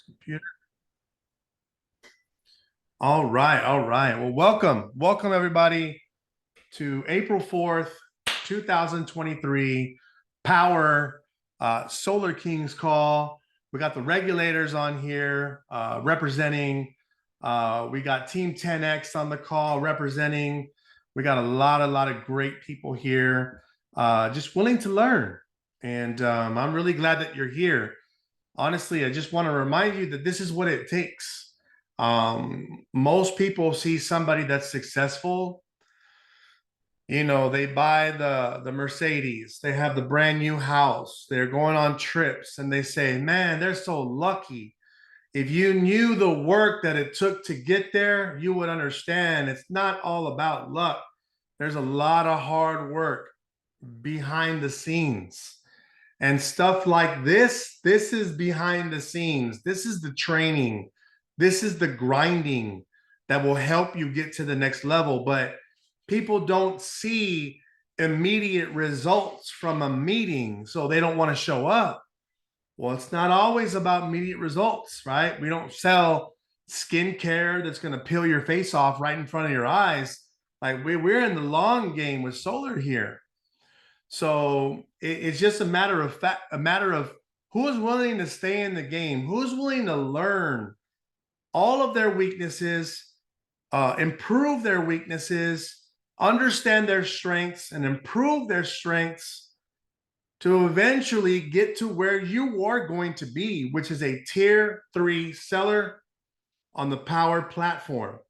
Computer. All right, all right. Well, welcome everybody to April 4th, 2023 Power Solar Kings call. We got the regulators on here representing. We got Team 10X on the call representing. We got a lot of great people here just willing to learn. And I'm really glad that you're here. Honestly, I just want to remind you that this is what it takes. Most people see somebody that's successful. They buy the Mercedes, they have the brand new house, they're going on trips, and they say, man, they're so lucky. If you knew the work that it took to get there, you would understand it's not all about luck. There's a lot of hard work behind the scenes. And stuff like this is behind the scenes. This is the training. This is the grinding that will help you get to the next level. But people don't see immediate results from a meeting, so they don't want to show up. Well, it's not always about immediate results, right? We don't sell skincare that's going to peel your face off right in front of your eyes. Like we're in the long game with solar here. So it's just a matter of who is willing to stay in the game, who's willing to learn all of their weaknesses, improve their weaknesses, understand their strengths, and improve their strengths to eventually get to where you are going to be, which is a tier 3 seller on the Powur platform.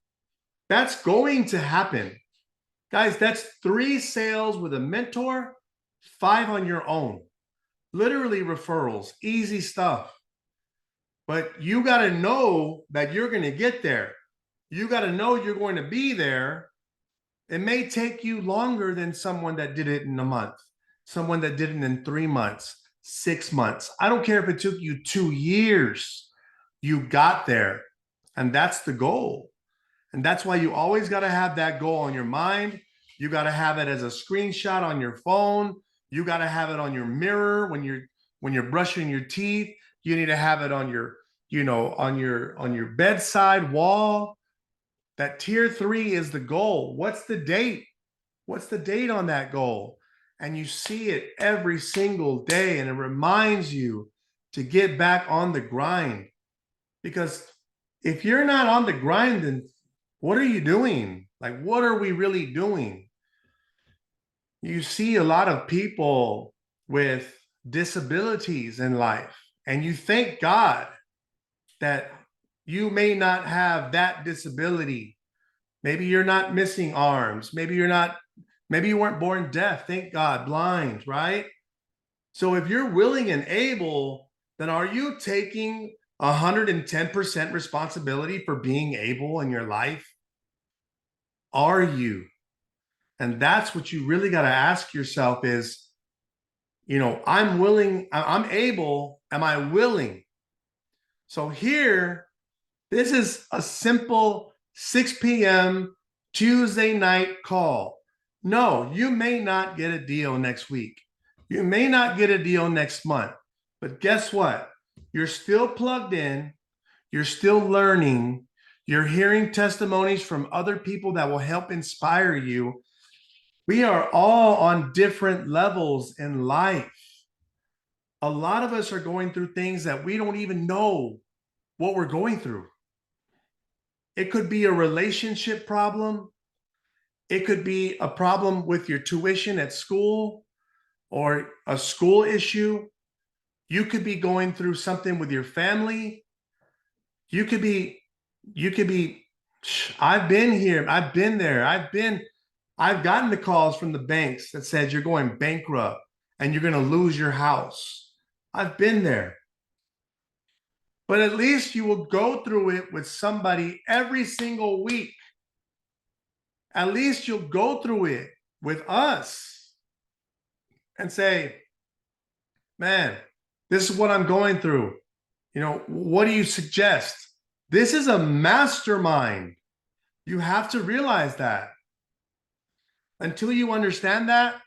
That's going to happen. Guys, that's 3 sales with a mentor, 5 on your own. Literally referrals, easy stuff. But you got to know that you're going to get there. You got to know you're going to be there. It may take you longer than someone that did it in a month, someone that did it in 3 months, 6 months. I don't care if it took you 2 years. You got there. And that's the goal. And that's why you always got to have that goal on your mind. You got to have it as a screenshot on your phone. You got to have it on your mirror when you're brushing your teeth. You need to have it on your, on your bedside wall. That tier 3 is the goal. What's the date? What's the date on that goal? And you see it every single day, and it reminds you to get back on the grind. Because if you're not on the grind, then what are you doing? Like, what are we really doing? You see a lot of people with disabilities in life, and you thank God that you may not have that disability. Maybe you're not missing arms. Maybe you weren't born deaf. Thank God, blind, right? So if you're willing and able, then are you taking 110% responsibility for being able in your life? Are you? And that's what you really got to ask yourself is, I'm willing, I'm able, am I willing? So here, this is a simple 6 p.m. Tuesday night call. No, you may not get a deal next week. You may not get a deal next month. But guess what? You're still plugged in. You're still learning. You're hearing testimonies from other people that will help inspire you. We are all on different levels in life. A lot of us are going through things that we don't even know what we're going through. It could be a relationship problem. It could be a problem with your tuition at school or a school issue. You could be going through something with your family. You could be, I've been here. I've been there. I've gotten the calls from the banks that said you're going bankrupt and you're going to lose your house. I've been there. But at least you will go through it with somebody every single week. At least you'll go through it with us and say, man, this is what I'm going through. What do you suggest? This is a mastermind. You have to realize that. Until you understand that,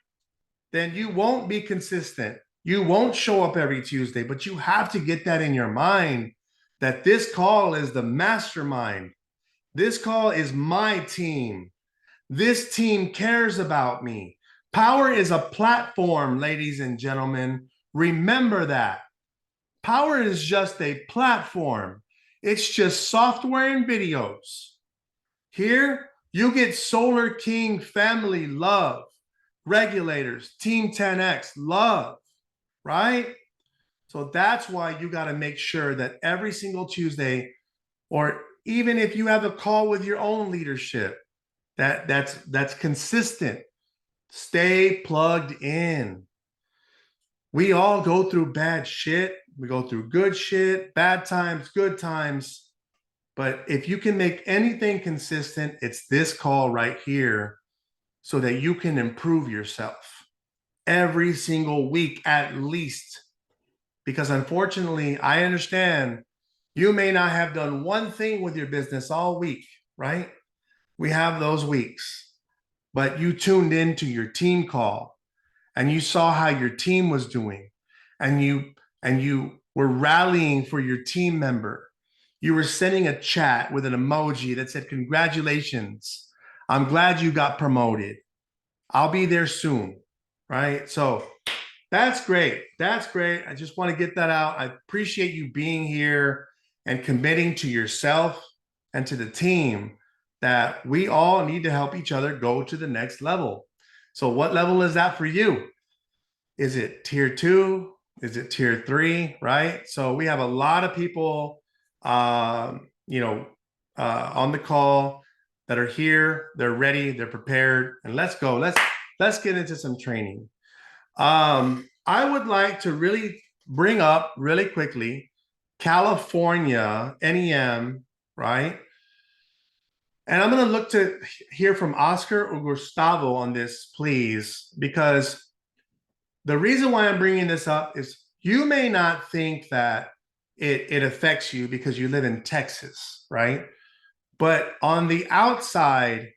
then you won't be consistent. You won't show up every Tuesday, but you have to get that in your mind. that this call is the mastermind. This call is my team. This team cares about me. Powur is a platform, ladies and gentlemen. Remember that. Powur is just a platform. It's just software and videos. Here, you get Solar King family love, regulators, Team 10X love, right? So that's why you got to make sure that every single Tuesday, or even if you have a call with your own leadership, that's consistent. Stay plugged in. We all go through bad shit. We go through good shit, bad times, good times. But if you can make anything consistent, it's this call right here so that you can improve yourself every single week at least. Because unfortunately, I understand you may not have done one thing with your business all week, right? We have those weeks, but you tuned into your team call and you saw how your team was doing, and you were rallying for your team member. You were sending a chat with an emoji that said, "Congratulations. I'm glad you got promoted. I'll be there soon." Right? So that's great. That's great. I just want to get that out. I appreciate you being here and committing to yourself and to the team that we all need to help each other go to the next level. So what level is that for you? Is it tier 2? Is it tier 3? Right? So we have a lot of people, on the call that are here. They're ready. They're prepared. And let's go. Let's get into some training. I would like to really bring up really quickly California NEM, right? And I'm going to look to hear from Oscar or Gustavo on this, please, because the reason why I'm bringing this up is you may not think that it affects you because you live in Texas, right? But on the outside,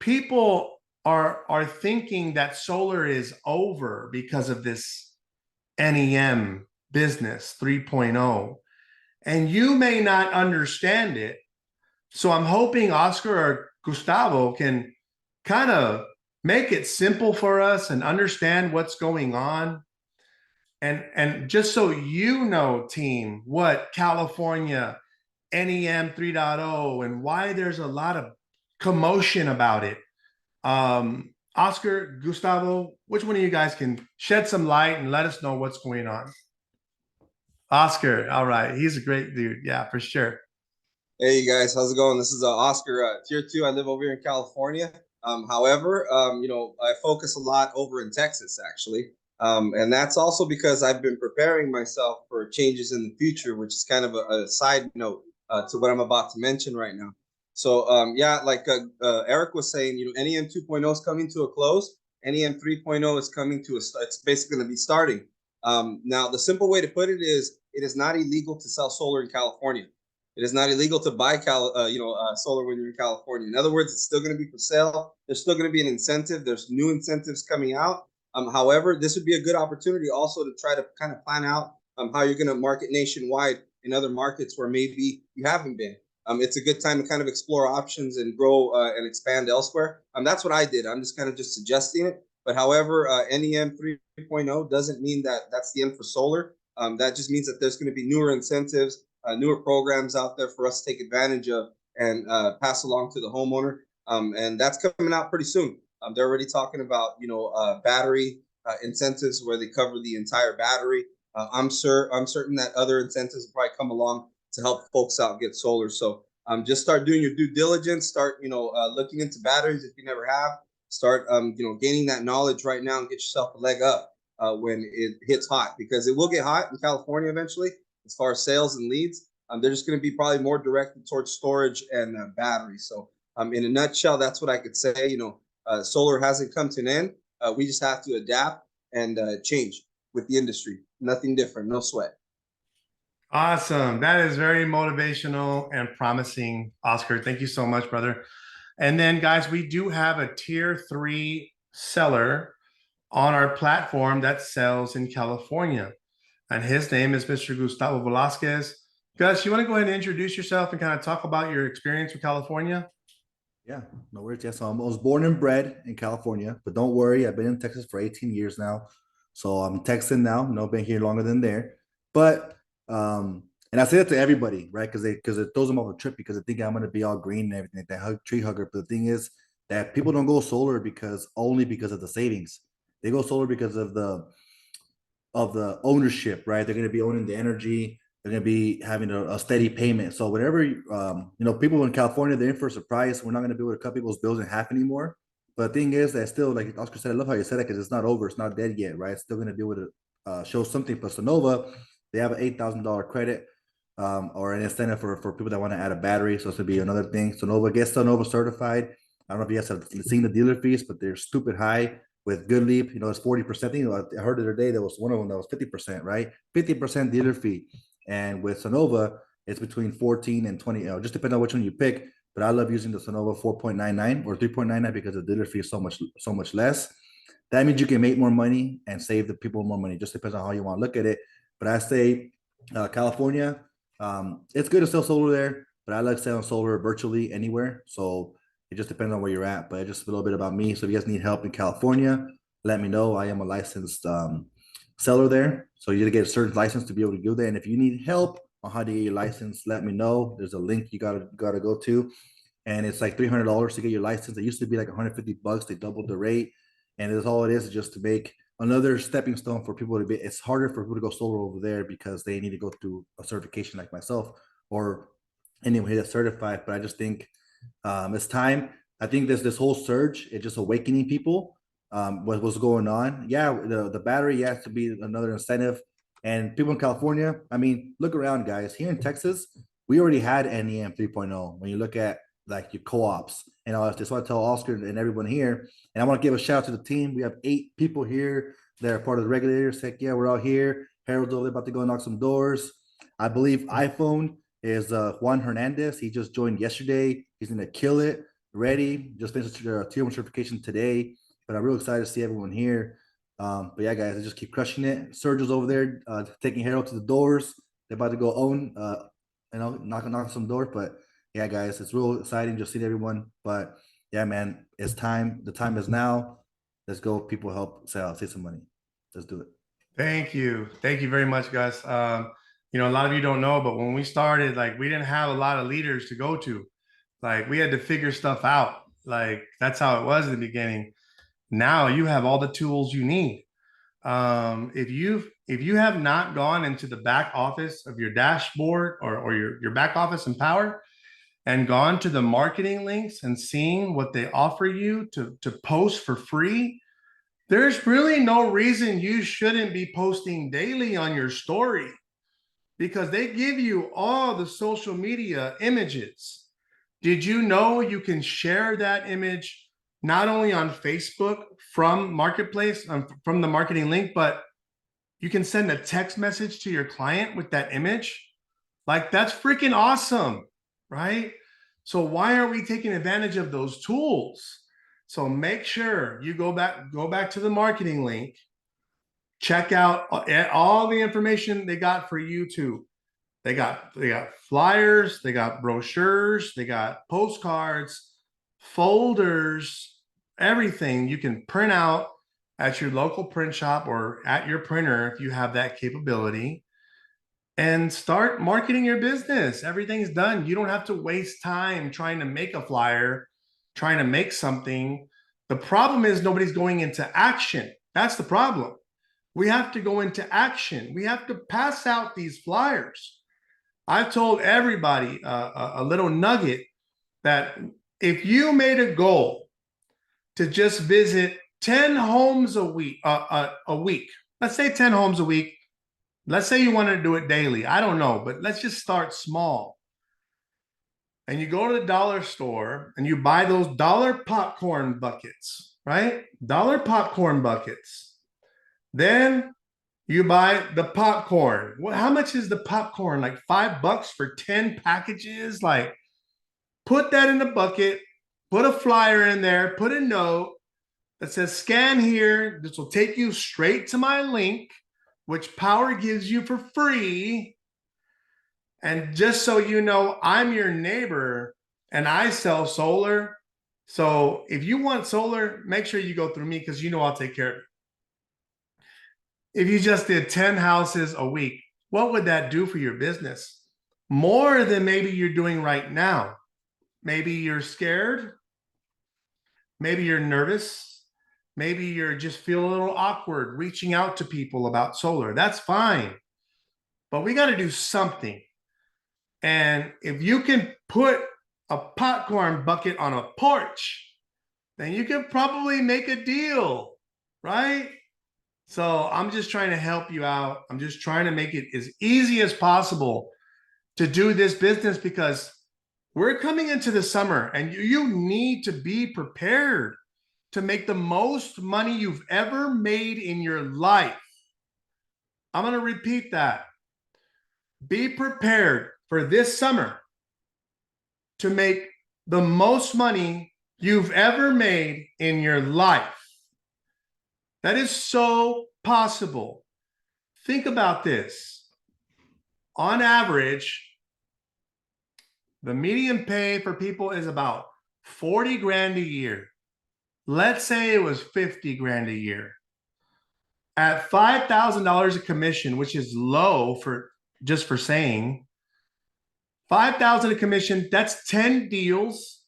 people are thinking that solar is over because of this NEM business 3.0, and you may not understand it. So I'm hoping Oscar or Gustavo can kind of make it simple for us and understand what's going on. And just so you know, team, what California NEM 3.0 and why there's a lot of commotion about it. Oscar, Gustavo, which one of you guys can shed some light and let us know what's going on? Oscar, all right. He's a great dude. Yeah, for sure. Hey, you guys, how's it going? This is Oscar, tier 2. I live over here in California. However, I focus a lot over in Texas, actually. And that's also because I've been preparing myself for changes in the future, which is kind of a side note to what I'm about to mention right now. So, like Eric was saying, NEM 2.0 is coming to a close. NEM 3.0 is coming to it's basically going to be starting. Now, the simple way to put it is not illegal to sell solar in California. It is not illegal to buy solar when you're in California. In other words, it's still going to be for sale. There's still going to be an incentive. There's new incentives coming out. However, this would be a good opportunity also to try to kind of plan out how you're going to market nationwide in other markets where maybe you haven't been. It's a good time to kind of explore options and grow and expand elsewhere. That's what I did. I'm just kind of just suggesting it. But however, NEM 3.0 doesn't mean that that's the end for solar. That just means that there's going to be newer incentives, newer programs out there for us to take advantage of and pass along to the homeowner. And that's coming out pretty soon. They're already talking about, battery incentives where they cover the entire battery. I'm certain that other incentives will probably come along to help folks out get solar. So just start doing your due diligence. Start, looking into batteries if you never have. Start, gaining that knowledge right now and get yourself a leg up when it hits hot, because it will get hot in California eventually. As far as sales and leads, they're just going to be probably more directed towards storage and batteries. So in a nutshell, that's what I could say. Solar hasn't come to an end. We just have to adapt and change with the industry. Nothing different, no sweat. Awesome. That is very motivational and promising, Oscar. Thank you so much, brother. And then, guys, we do have a tier 3 seller on our platform that sells in California. And his name is Mr. Gustavo Velasquez. Gus, you want to go ahead and introduce yourself and kind of talk about your experience with California? Yeah, no worries. Yeah, so I was born and bred in California, but don't worry, I've been in Texas for 18 years now. So I'm Texan now, been here longer than there. But and I say that to everybody, right? Because it throws them off a trip because they think I'm gonna be all green and everything, that tree hugger. But the thing is that people don't go solar because of the savings. They go solar because of the ownership, right? They're going to be owning the energy. They're going to be having a steady payment. So whenever people in California, they're in for a surprise. We're not going to be able to cut people's bills in half anymore. But the thing is that still, like Oscar said, I love how you said that because it's not over. It's not dead yet, right? It's still going to be able to show something. Plus Sonova, they have an $8,000 credit or an incentive for people that want to add a battery. So it's going to be another thing. Sonova gets Sonova certified. I don't know if you guys have seen the dealer fees, but they're stupid high with Good Leap, it's 40%. I heard the other day there was one of them that was 50%, right? 50% dealer fee. And with Sonova, it's between 14 and 20, just depending on which one you pick. But I love using the Sonova 4.99 or 3.99 because the dealer fee is so much less. That means you can make more money and save the people more money. Just depends on how you want to look at it. But I say California, it's good to sell solar there, but I like selling solar virtually anywhere. So it just depends on where you're at, but just a little bit about me. So if you guys need help in California, let me know. I am a licensed seller there. So you gotta get a certain license to be able to go there. And if you need help on how to get your license, let me know. There's a link you gotta go to. And it's like $300 to get your license. It used to be like $150. They doubled the rate. And that's all it is just to make another stepping stone for people to be. It's harder for people to go solar over there because they need to go through a certification like myself or anyone that's certified. But I just think it's time. I think this whole surge is just awakening people. What's going on? Yeah, the battery has to be another incentive. And people in California, I mean, look around, guys. Here in Texas, we already had NEM 3.0. When you look at like your co-ops and all that, just want to tell Oscar and everyone here. And I want to give a shout out to the team. We have 8 people here that are part of the regulators. Heck yeah, we're out here. Harold's over there about to go knock some doors. I believe iPhone is Juan Hernandez. He just joined yesterday. He's going to kill it. Ready. Just finished tier 1 certification today. But I'm real excited to see everyone here. But yeah, guys, I just keep crushing it. Sergio's over there taking Harold to the doors. They're about to go own, knock some doors. But yeah, guys, it's real exciting just seeing everyone. But yeah, man, it's time. The time is now. Let's go. People help save some money. Let's do it. Thank you. Thank you very much, Gus. A lot of you don't know, but when we started, like we didn't have a lot of leaders to go to. Like we had to figure stuff out. Like that's how it was in the beginning. Now you have all the tools you need. If you have not gone into the back office of your dashboard or your back office in Powur and gone to the marketing links and seeing what they offer you to post for free, there's really no reason you shouldn't be posting daily on your story because they give you all the social media images. Did you know you can share that image not only on Facebook from Marketplace, from the marketing link, but you can send a text message to your client with that image? Like that's freaking awesome, right? So why aren't we taking advantage of those tools? So make sure you go back to the marketing link, check out all the information they got for you too. They got flyers, they got brochures, they got postcards, folders, everything you can print out at your local print shop or at your printer if you have that capability, and start marketing your business. Everything's done. You don't have to waste time trying to make a flyer, trying to make something. The problem is nobody's going into action. That's the problem. We have to go into action. We have to pass out these flyers. I've told everybody a little nugget that if you made a goal to just visit 10 homes a week, let's say 10 homes a week, let's say you want to do it daily. I don't know, but let's just start small. And you go to the dollar store and you buy those dollar popcorn buckets, right? Dollar popcorn buckets. Then you buy the popcorn. Well, how much is the popcorn? Like $5 for 10 packages? Like, put that in the bucket, put a flyer in there, put a note that says scan here. This will take you straight to my link, which Powur gives you for free. And just so you know, I'm your neighbor and I sell solar. So if you want solar, make sure you go through me because you know I'll take care of it. If you just did 10 houses a week, what would that do for your business? More than maybe you're doing right now. Maybe you're scared. Maybe you're nervous. Maybe you're just feel a little awkward reaching out to people about solar. That's fine. But we got to do something. And if you can put a popcorn bucket on a porch, then you can probably make a deal, right? So I'm just trying to help you out. I'm just trying to make it as easy as possible to do this business because we're coming into the summer and you need to be prepared to make the most money you've ever made in your life. I'm going to repeat that. Be prepared for this summer to make the most money you've ever made in your life. That is so possible. Think about this. On average, the median pay for people is about 40 grand a year. Let's say it was 50 grand a year. At $5,000 a commission, which is low for just for saying, 5,000 a commission, that's 10 deals.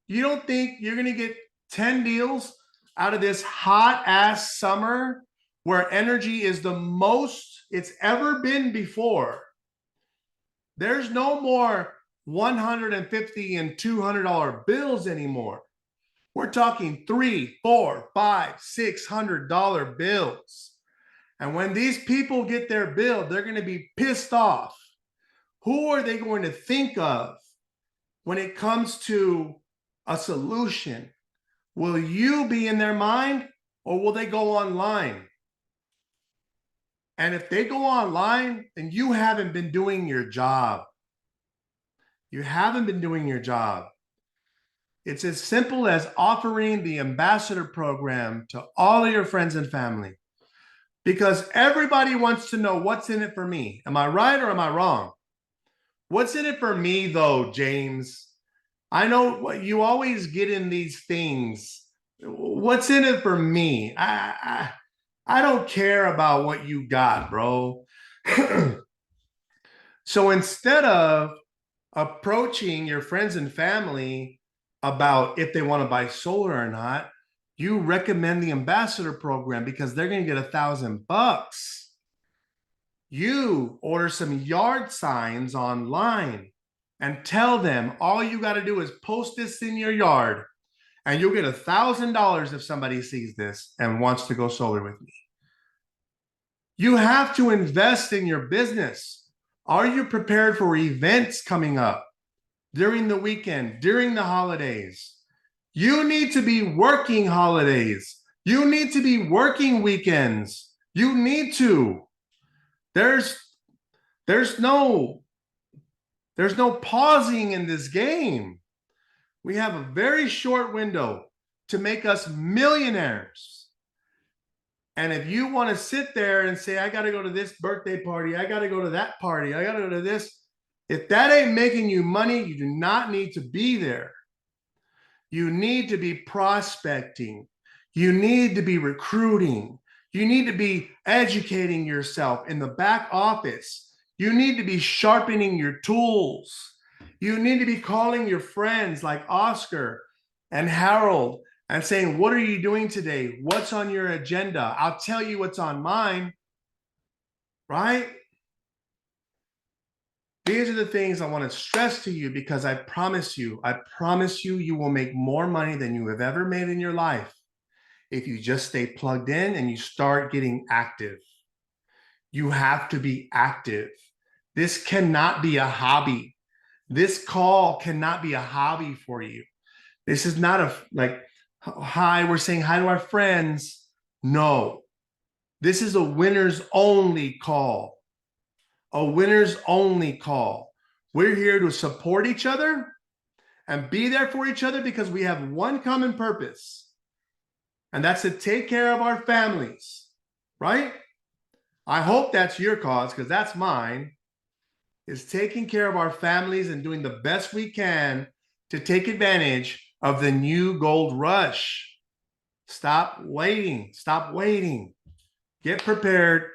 You don't think you're going to get 10 deals out of this hot ass summer where energy is the most it's ever been before? There's no more $150 and $200 bills anymore. We're talking $300, $400, $500, $600 bills. And when these people get their bill, they're going to be pissed off. Who are they going to think of when it comes to a solution? Will you be in their mind or will they go online? And if they go online, then you haven't been doing your job. You haven't been doing your job. It's as simple as offering the ambassador program to all of your friends and family because everybody wants to know what's in it for me. Am I right or am I wrong? What's in it for me though, James? I know what you always get in these things. What's in it for me? I don't care about what you got, bro. So instead of approaching your friends and family about if they want to buy solar or not, you recommend the ambassador program because they're going to get $1,000. You order some yard signs online and tell them all you got to do is post this in your yard and you'll get $1,000 if somebody sees this and wants to go solar with me. You have to invest in your business. Are you prepared for events coming up during the weekend, during the holidays? You need to be working holidays. You need to be working weekends. You need to. There's no pausing in this game. We have a very short window to make us millionaires. And if you want to sit there and say, I got to go to this birthday party, I got to go to that party, I got to go to this, if that ain't making you money, you do not need to be there. You need to be prospecting. You need to be recruiting. You need to be educating yourself in the back office. You need to be sharpening your tools. You need to be calling your friends like Oscar and Harold and saying, what are you doing today? What's on your agenda? I'll tell you what's on mine, right? These are the things I want to stress to you because I promise you, you will make more money than you have ever made in your life if you just stay plugged in and you start getting active. You have to be active. This cannot be a hobby. This call cannot be a hobby for you. This is not a like, hi, we're saying hi to our friends. No, this is a winners only call. A winners only call. We're here to support each other and be there for each other because we have one common purpose. And that's to take care of our families, right? I hope that's your cause because that's mine. is taking care of our families and doing the best we can to take advantage of the new gold rush. Stop waiting. Stop waiting. Get prepared.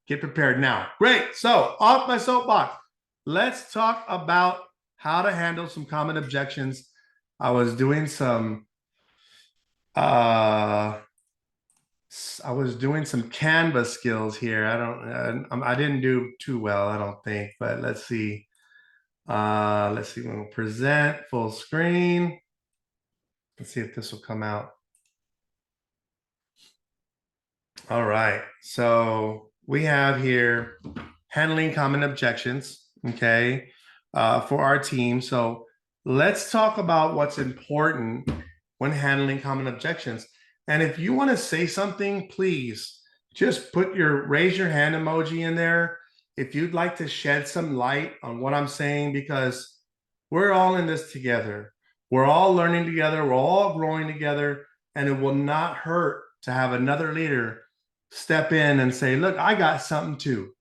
Get prepared now. Great. So off my soapbox. Let's talk about how to handle some common objections. I was doing some Canva skills here. I didn't do too well, I don't think, but let's see. We'll present full screen. Let's see if this will come out. All right. So we have here handling common objections, okay, for our team. So let's talk about what's important when handling common objections. And if you want to say something, please just raise your hand emoji in there if you'd like to shed some light on what I'm saying, because we're all in this together. We're all learning together. We're all growing together, and it will not hurt to have another leader step in and say, look, I got something too.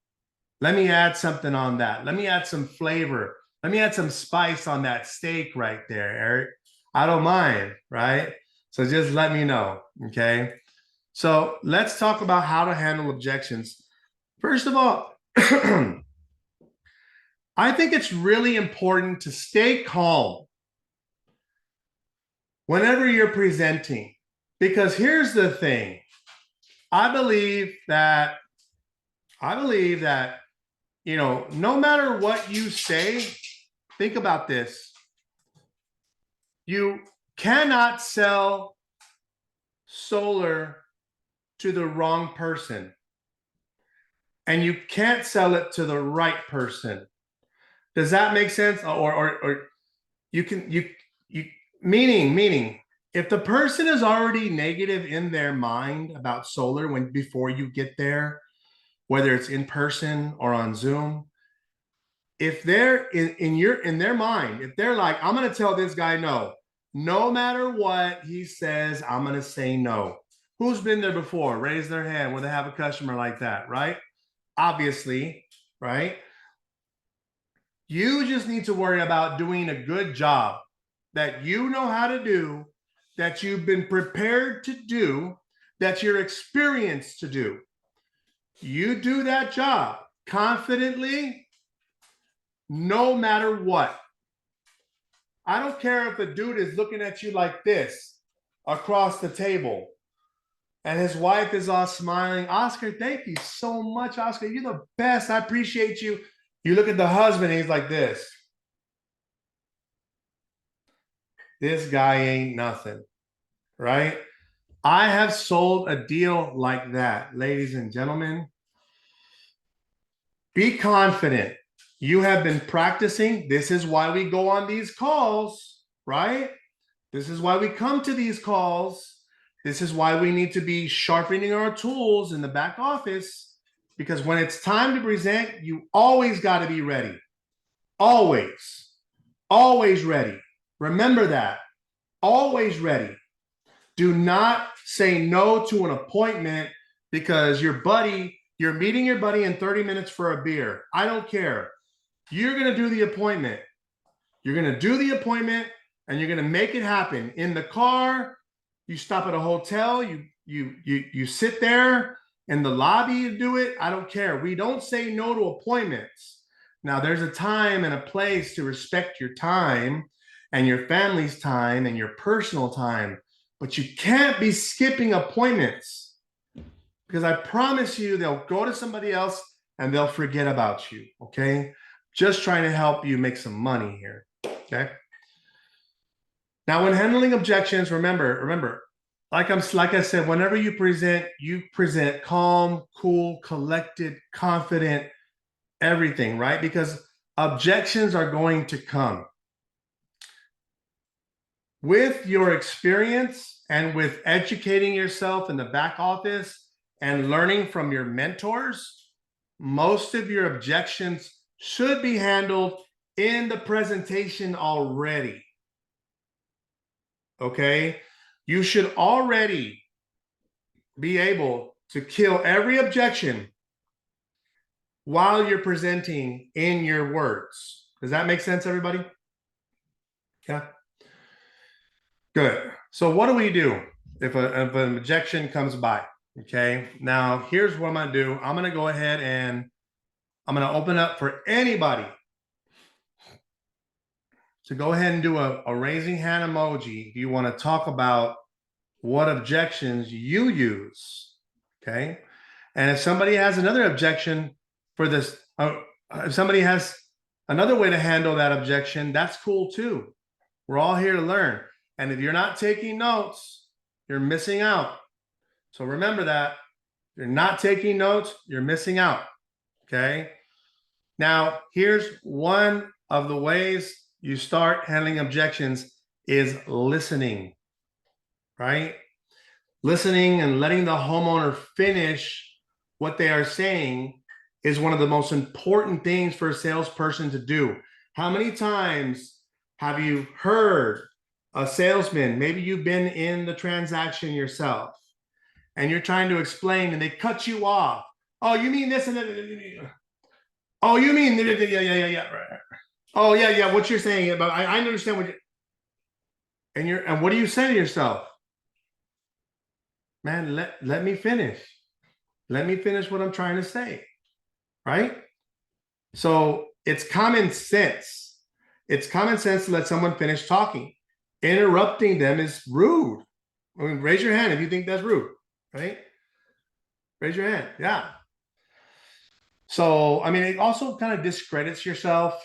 Let me add something on that. Let me add some flavor. Let me add some spice on that steak right there, Eric. I don't mind, right? So just let me know, okay? So let's talk about how to handle objections. First of all, I think it's really important to stay calm whenever you're presenting, because here's the thing. I believe that, you know, no matter what you say, think about this. You cannot sell solar to the wrong person, and you can't sell it to the right person. Does that make sense? Or you can, meaning if the person is already negative in their mind about solar before you get there, whether it's in person or on Zoom, if they're in their mind, if they're like, I'm going to tell this guy no matter what he says, I'm going to say no. Who's been there before? Raise their hand when they have a customer like that, right? Obviously, right? You just need to worry about doing a good job that you know how to do, that you've been prepared to do, that you're experienced to do. You do that job confidently, no matter what. I don't care if a dude is looking at you like this across the table and his wife is all smiling. Oscar, thank you so much, Oscar. You're the best. I appreciate you. You look at the husband, he's like this. This guy ain't nothing, right? I have sold a deal like that, ladies and gentlemen. Be confident. You have been practicing. This is why we go on these calls, right? This is why we come to these calls. This is why we need to be sharpening our tools in the back office, because when it's time to present, you always got to be ready. Always. Always ready. Remember that. Always ready. Do not say no to an appointment because you're meeting your buddy in 30 minutes for a beer. I don't care. You're going to do the appointment. You're going to do the appointment and you're going to make it happen. In the car, you stop at a hotel, you sit there in the lobby and do it. I don't care. We don't say no to appointments. Now, there's a time and a place to respect your time and your family's time and your personal time, but you can't be skipping appointments, because I promise you they'll go to somebody else and they'll forget about you, okay? Just trying to help you make some money here, okay? Now, when handling objections, remember, like I said, whenever you present calm, cool, collected, confident, everything, right? Because objections are going to come. With your experience and with educating yourself in the back office and learning from your mentors, most of your objections should be handled in the presentation already. Okay? You should already be able to kill every objection while you're presenting in your words. Does that make sense, everybody? Yeah. Good. So what do we do if an objection comes by? Okay. Now here's what I'm going to do. I'm going to go ahead and I'm going to open up for anybody to go ahead and do a raising hand emoji if you want to talk about what objections you use. Okay. And if somebody has another objection for this, if somebody has another way to handle that objection, that's cool too. We're all here to learn. And if you're not taking notes, you're missing out. So remember that. If you're not taking notes, you're missing out. Okay. Now, here's one of the ways you start handling objections is listening, right? Listening and letting the homeowner finish what they are saying is one of the most important things for a salesperson to do. How many times have you heard a salesman, maybe you've been in the transaction yourself, and you're trying to explain and they cut you off? Oh, you mean this and that? Oh, you mean yeah. Oh, yeah. What you're saying about I understand what you and what do you say to yourself? Man, let me finish. Let me finish what I'm trying to say. Right? So it's common sense. It's common sense to let someone finish talking. Interrupting them is rude. I mean, raise your hand if you think that's rude, right? Raise your hand. Yeah. So, I mean, it also kind of discredits yourself.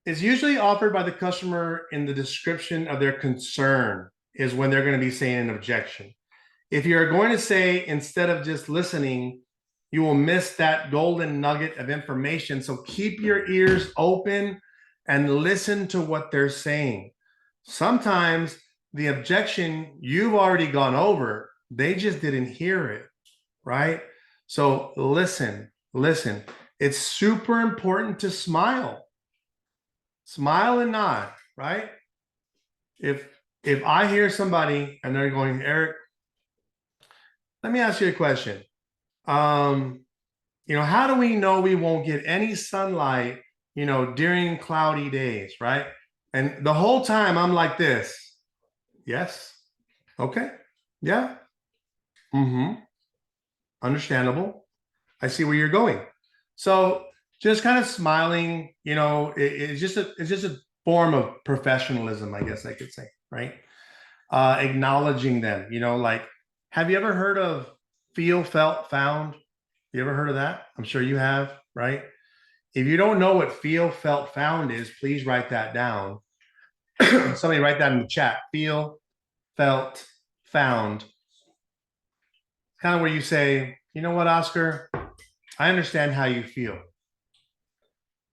It's usually offered by the customer in the description of their concern is when they're going to be saying an objection. If you're going to say, instead of just listening, you will miss that golden nugget of information. So keep your ears open and listen to what they're saying. Sometimes the objection you've already gone over, they just didn't hear it, right? So listen. It's super important to smile. Smile and nod, right? If I hear somebody and they're going, Eric, let me ask you a question. How do we know we won't get any sunlight, during cloudy days, right? And the whole time I'm like this. Yes. Okay. Yeah. Mm-hmm. Understandable. I see where you're going. So just kind of smiling, it's just a form of professionalism, I guess I could say, right? Acknowledging them, like, have you ever heard of feel, felt, found? You ever heard of that? I'm sure you have, right? If you don't know what feel, felt, found is, please write that down. Somebody write that in the chat. Feel, felt, found. Kind of where you say, you know what, Oscar? I understand how you feel.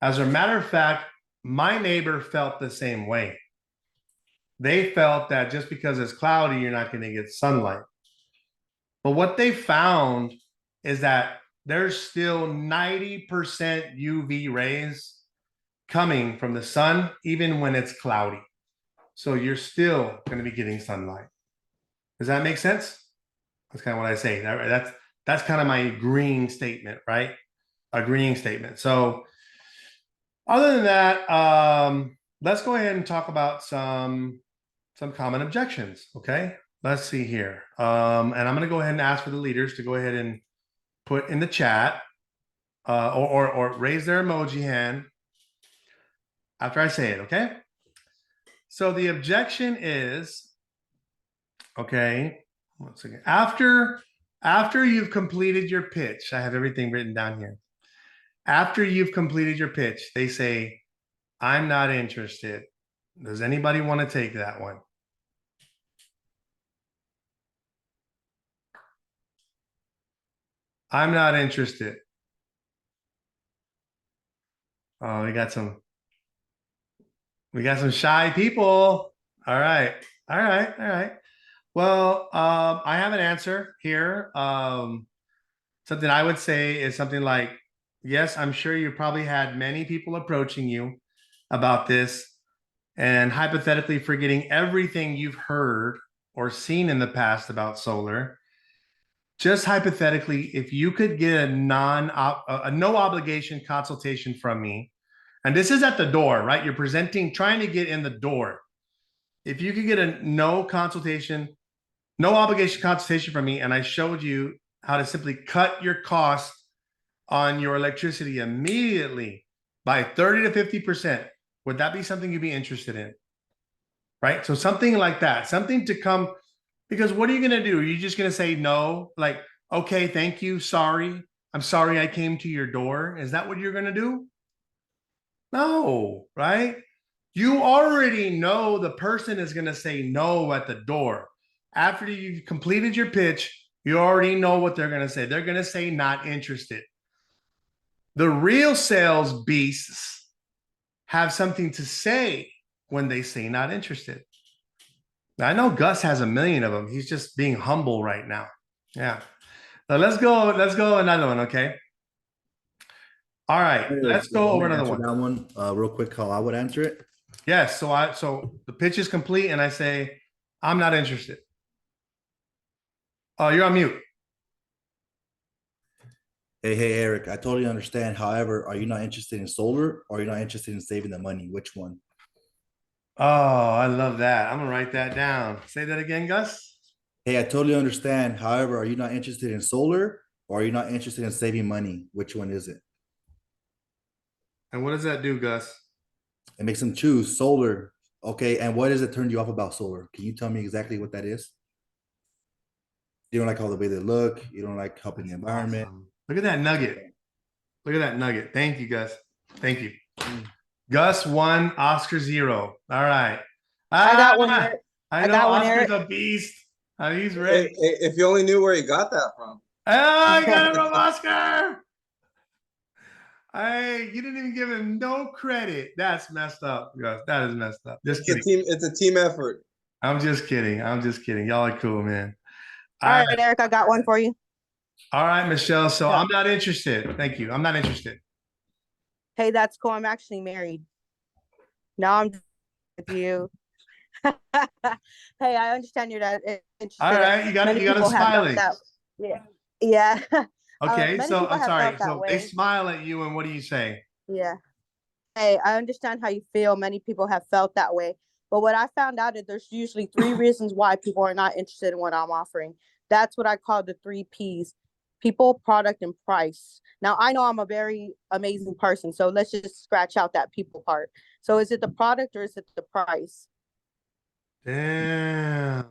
As a matter of fact, my neighbor felt the same way. They felt that just because it's cloudy, you're not going to get sunlight. But what they found is that there's still 90% UV rays coming from the sun, even when it's cloudy. So you're still going to be getting sunlight. Does that make sense? That's kind of what I say. That's kind of my agreeing statement, right? Agreeing statement. So other than that, let's go ahead and talk about some common objections. Okay, let's see here. And I'm going to go ahead and ask for the leaders to go ahead and put in the chat or raise their emoji hand after I say it. Okay. So the objection is, okay, once again, after you've completed your pitch, I have everything written down here. After you've completed your pitch, they say, I'm not interested. Does anybody want to take that one? I'm not interested. Oh, we got some shy people. All right. Well, I have an answer here. Something I would say is something like, yes, I'm sure you probably had many people approaching you about this and hypothetically forgetting everything you've heard or seen in the past about solar. just hypothetically, if you could get a no obligation consultation from me, and this is at the door, right? You're presenting, trying to get in the door. If you could get a no obligation consultation from me, and I showed you how to simply cut your cost on your electricity immediately by 30 to 50%, would that be something you'd be interested in? Right? So something like that, something to come, because what are you going to do? Are you just going to say no? Like, okay, thank you. Sorry. I'm sorry I came to your door. Is that what you're going to do? No, right? You already know the person is going to say no at the door. After you've completed your pitch, you already know what they're going to say. They're going to say not interested. The real sales beasts have something to say when they say not interested. Now, I know Gus has a million of them. He's just being humble right now. Yeah. So let's go another one, okay? All right, let's go over another one. That one, real quick, how I would answer it. Yes, so the pitch is complete and I say, I'm not interested. Oh, you're on mute. Hey, Eric, I totally understand. However, are you not interested in solar or are you not interested in saving the money? Which one? Oh, I love that. I'm gonna write that down. Say that again, Gus. Hey, I totally understand. However, are you not interested in solar or are you not interested in saving money? Which one is it? And what does that do, Gus? It makes them choose solar. Okay, and what does it turn you off about solar? Can you tell me exactly what that is? You don't like how the way they look. You don't like helping the environment. Awesome. Look at that nugget. Look at that nugget. Thank you, Gus. Thank you. Gus 1, Oscar 0. All right. I got one, Eric. I know got one, Oscar's Eric. a beast. He's ready. If you only knew where he got that from. Oh, I got it from Oscar. Hey, you didn't even give him no credit. That's messed up, Gus. That is messed up. Just kidding. It's a team effort. I'm just kidding. I'm just kidding. Y'all are cool, man. All right, Eric, I got one for you. All right, Michelle. So Yeah. I'm not interested. Thank you. I'm not interested. Hey, that's cool. I'm actually married. No, I'm with you. Hey, I understand you're not interested. All right, you got Many it. You got a people have felt smiley. that- Yeah. Yeah. Okay, many so people I'm have sorry. felt that So they way. smile at you, and what do you say? Yeah. Hey, I understand how you feel. Many people have felt that way. But what I found out is there's usually 3 reasons why people are not interested in what I'm offering. That's what I call the 3 Ps: people, product, and price. Now, I know I'm a very amazing person, so let's just scratch out that people part. So is it the product or is it the price? Damn.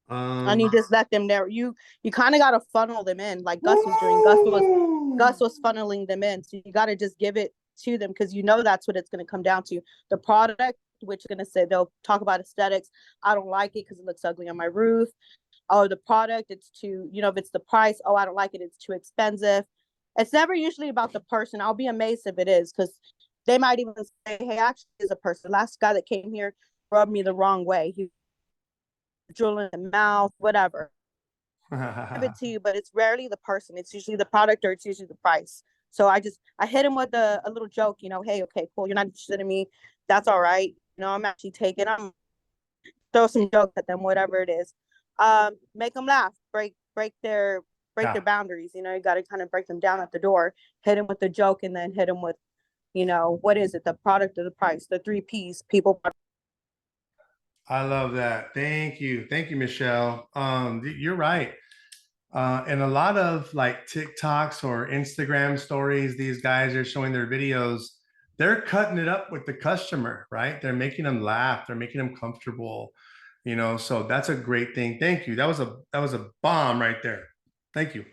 And you just let them there. You kind of got to funnel them in like Gus was doing. Gus was funneling them in. So you got to just give it to them because you know that's what it's going to come down to. The product, which is going to say they'll talk about aesthetics. I don't like it because it looks ugly on my roof. Oh, the product, it's too, if it's the price, oh, I don't like it, it's too expensive. It's never usually about the person. I'll be amazed if it is because they might even say, hey, actually, is a person. Last guy that came here rubbed me the wrong way. He drooling in the mouth, whatever. Give it to you, but it's rarely the person. It's usually the product or it's usually the price. So I hit him with a little joke, hey, okay, cool, you're not interested in me. That's all right. I'm actually taking them. Throw some jokes at them, whatever it is. Make them laugh, break their boundaries. You got to kind of break them down at the door, hit them with the joke, and then hit them with, what is it? The product or the price, the 3 Ps, people. I love that. Thank you, Michelle. You're right. And a lot of like TikToks or Instagram stories, these guys are showing their videos. They're cutting it up with the customer, right? They're making them laugh. They're making them comfortable. So that's a great thing. Thank you. That was a bomb right there. Thank you.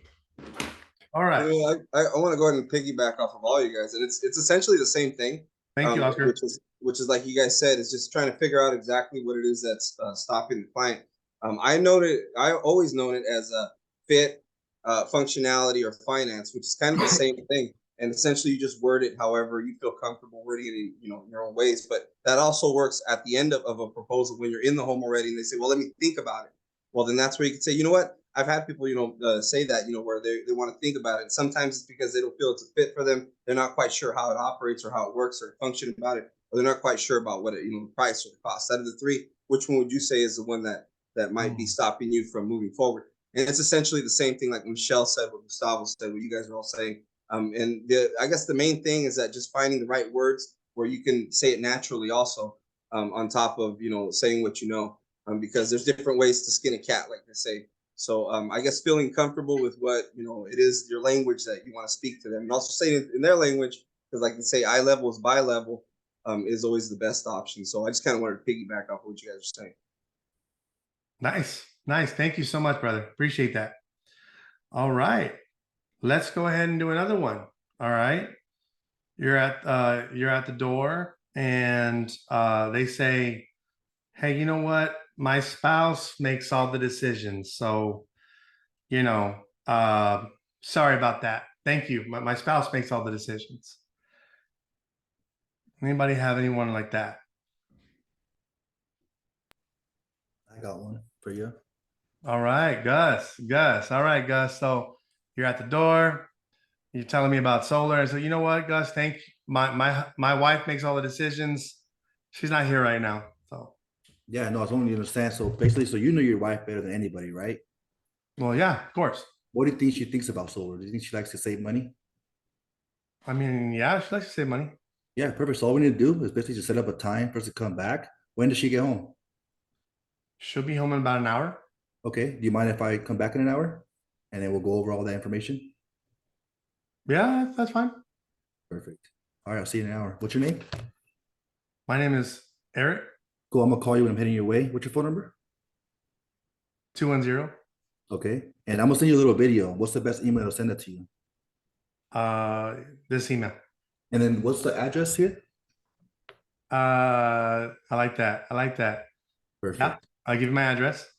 All right. I want to go ahead and piggyback off of all you guys, and it's essentially the same thing. Thank you, Oscar. Which is like you guys said, is just trying to figure out exactly what it is that's stopping the client. I always known it as a fit, functionality, or finance, which is kind of the same thing. And essentially, you just word it however you feel comfortable wording it in, your own ways. But that also works at the end of a proposal when you're in the home already, and they say, "Well, let me think about it." Well, then that's where you can say, "You know what? I've had people, say that, where they want to think about it. Sometimes it's because they don't feel it's a fit for them. They're not quite sure how it operates or how it works or function about it, or they're not quite sure about what it, the price or the cost. Out of the 3, which one would you say is the one that might be stopping you from moving forward?" And it's essentially the same thing like Michelle said, what Gustavo said, what you guys are all saying. And I guess the main thing is that just finding the right words where you can say it naturally also, on top of, saying what you know, because there's different ways to skin a cat, like they say. So I guess feeling comfortable with what, it is your language that you want to speak to them, and also saying it in their language, because like they say, eye level is bi level, is always the best option. So I just kind of wanted to piggyback off what you guys are saying. Nice. Nice. Thank you so much, brother. Appreciate that. All right. Let's go ahead and do another one. All right. You're at the door and they say, hey, you know what? My spouse makes all the decisions. So, sorry about that. Thank you. My spouse makes all the decisions. Anybody have anyone like that? I got one for you. All right, Gus. All right, Gus. So you're at the door. You're telling me about solar. I said, you know what, Gus? Thank you. My wife makes all the decisions. She's not here right now. So Yeah, no, I totally understand. So basically, so you know your wife better than anybody, right? well, yeah, of course. What do you think she thinks about solar? Do you think she likes to save money? I mean, yeah, she likes to save money. Yeah, perfect. So all we need to do is basically just set up a time for us to come back. When does she get home? She'll be home in about an hour. Okay. Do you mind if I come back in an hour? And then we'll go over all that information? Yeah, that's fine. Perfect. All right, I'll see you in an hour. What's your name? My name is Eric, Cool. I'm gonna call you when I'm heading your way. What's your phone number? 210. Okay. And I'm gonna send you a little video. What's the best email to send it to you? This email. And then what's the address here? I like that. Perfect. Yeah, I'll give you my address.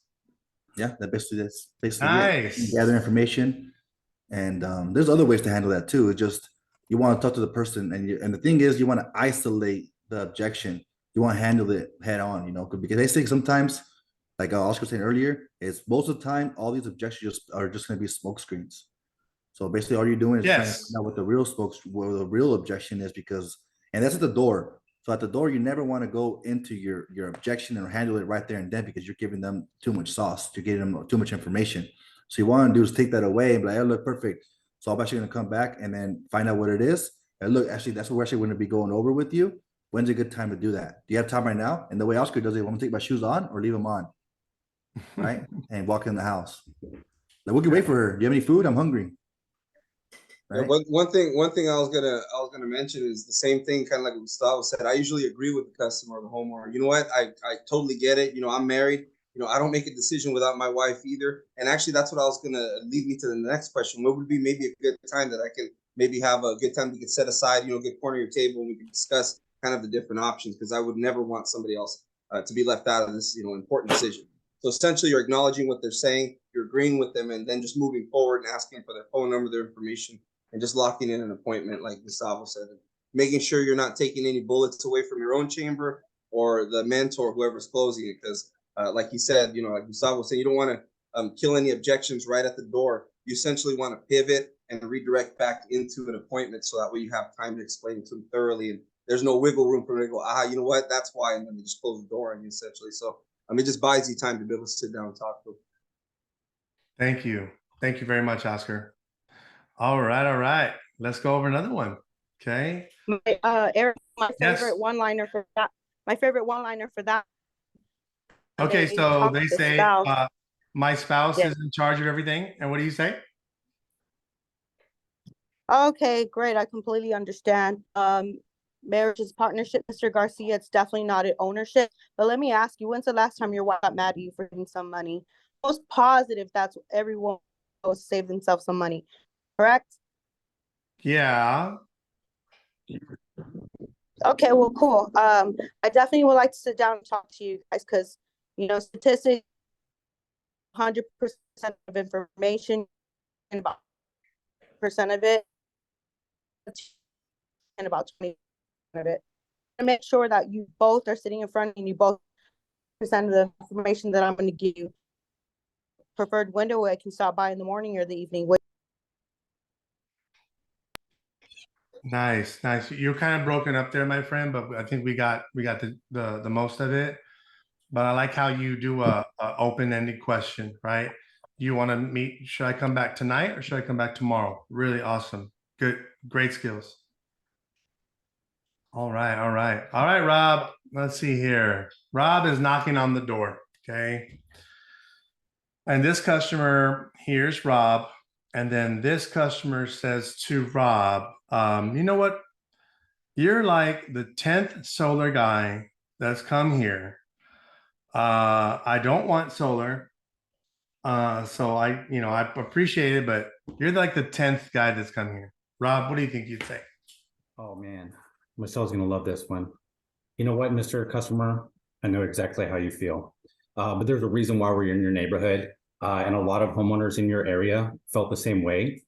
Yeah, that basically that's basically Nice. it. Gather information. And there's other ways to handle that too. It's just you want to talk to the person, and the thing is you want to isolate the objection. You want to handle it head on, because they think sometimes, like Oscar was saying earlier, is most of the time all these objections are just going to be smoke screens. So basically, all you're doing is trying to Yes. find out what the real objection is, and that's at the door. So at the door, you never want to go into your objection or handle it right there and then, because you're giving them too much sauce, you're giving them too much information. So you want to do is take that away and be like, oh, look, perfect. So I'm actually going to come back and then find out what it is. And look, actually, that's what we're actually going to be going over with you. When's a good time to do that? Do you have time right now? And the way Oscar does it, want me to take my shoes on or leave them on? Right? And walk in the house. Like, we can wait for her. Do you have any food? I'm hungry. Right? Yeah, one thing I was gonna mention is the same thing, kind of like what Gustavo said. I usually agree with the customer or the homeowner. You know what? I totally get it. I'm married. I don't make a decision without my wife either. And actually, that's what I was gonna lead me to the next question. What would be maybe a good time that I can maybe have a good time we could set aside, good corner of your table, and we can discuss kind of the different options, because I would never want somebody else to be left out of this, important decision. So essentially, you're acknowledging what they're saying, you're agreeing with them, and then just moving forward and asking for their phone number, their information, and just locking in an appointment, like Gustavo said, and making sure you're not taking any bullets away from your own chamber or the mentor, whoever's closing it, because like he said, like Gustavo said, you don't want to kill any objections right at the door. You essentially want to pivot and redirect back into an appointment, so that way you have time to explain it to them thoroughly, and there's no wiggle room for them to go, you know what, that's why, and then they just close the door on you, essentially. So it just buys you time to be able to sit down and talk to them. Thank you. Thank you very much, Oscar. All right. Let's go over another one. Okay. Eric, my Yes. favorite one-liner for that. Okay, They so talk they to say, spouse. my spouse Yeah. is in charge of everything. And what do you say? Okay, great. I completely understand. Marriage is partnership, Mr. Garcia. It's definitely not an ownership. But let me ask you, when's the last time your wife got mad at you for getting some money? Most positive that's everyone will save themselves some money, correct? Yeah. Okay, well, cool. I definitely would like to sit down and talk to you guys, because statistics, 100% of information, and about percent of it, and about 20% of it. And make sure that you both are sitting in front of you, and you both percent of the information that I'm going to give you. Preferred window where I can stop by in the morning or the evening. Nice. You're kind of broken up there, my friend, but I think we got the most of it. But I like how you do a open-ended question, right? you want to meet? Should I come back tonight or should I come back tomorrow? Really awesome. Good, great skills. All right, all right. All right, Rob. Let's see here. Rob is knocking on the door. Okay. And this customer here's Rob. And then this customer says to Rob, you know what? You're like the 10th solar guy that's come here. I don't want solar. So I appreciate it, but you're like the 10th guy that's come here. Rob, what do you think you'd say? Oh man, Michelle's gonna love this one. You know what, Mr. Customer? I know exactly how you feel. But there's a reason why we're in your neighborhood. And a lot of homeowners in your area felt the same way.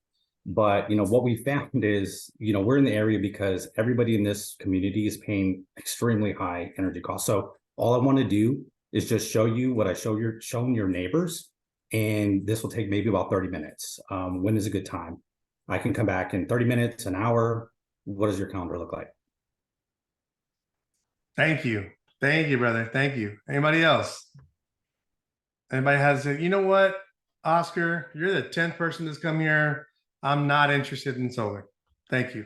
But what we found is, we're in the area because everybody in this community is paying extremely high energy costs. So all I want to do is just show you what I shown your neighbors. And this will take maybe about 30 minutes. When is a good time? I can come back in 30 minutes, an hour. What does your calendar look like? Thank you. Thank you, brother. Thank you. Anybody else? Anybody has said, you know what, Oscar, you're the 10th person that's come here. I'm not interested in solar. Thank you.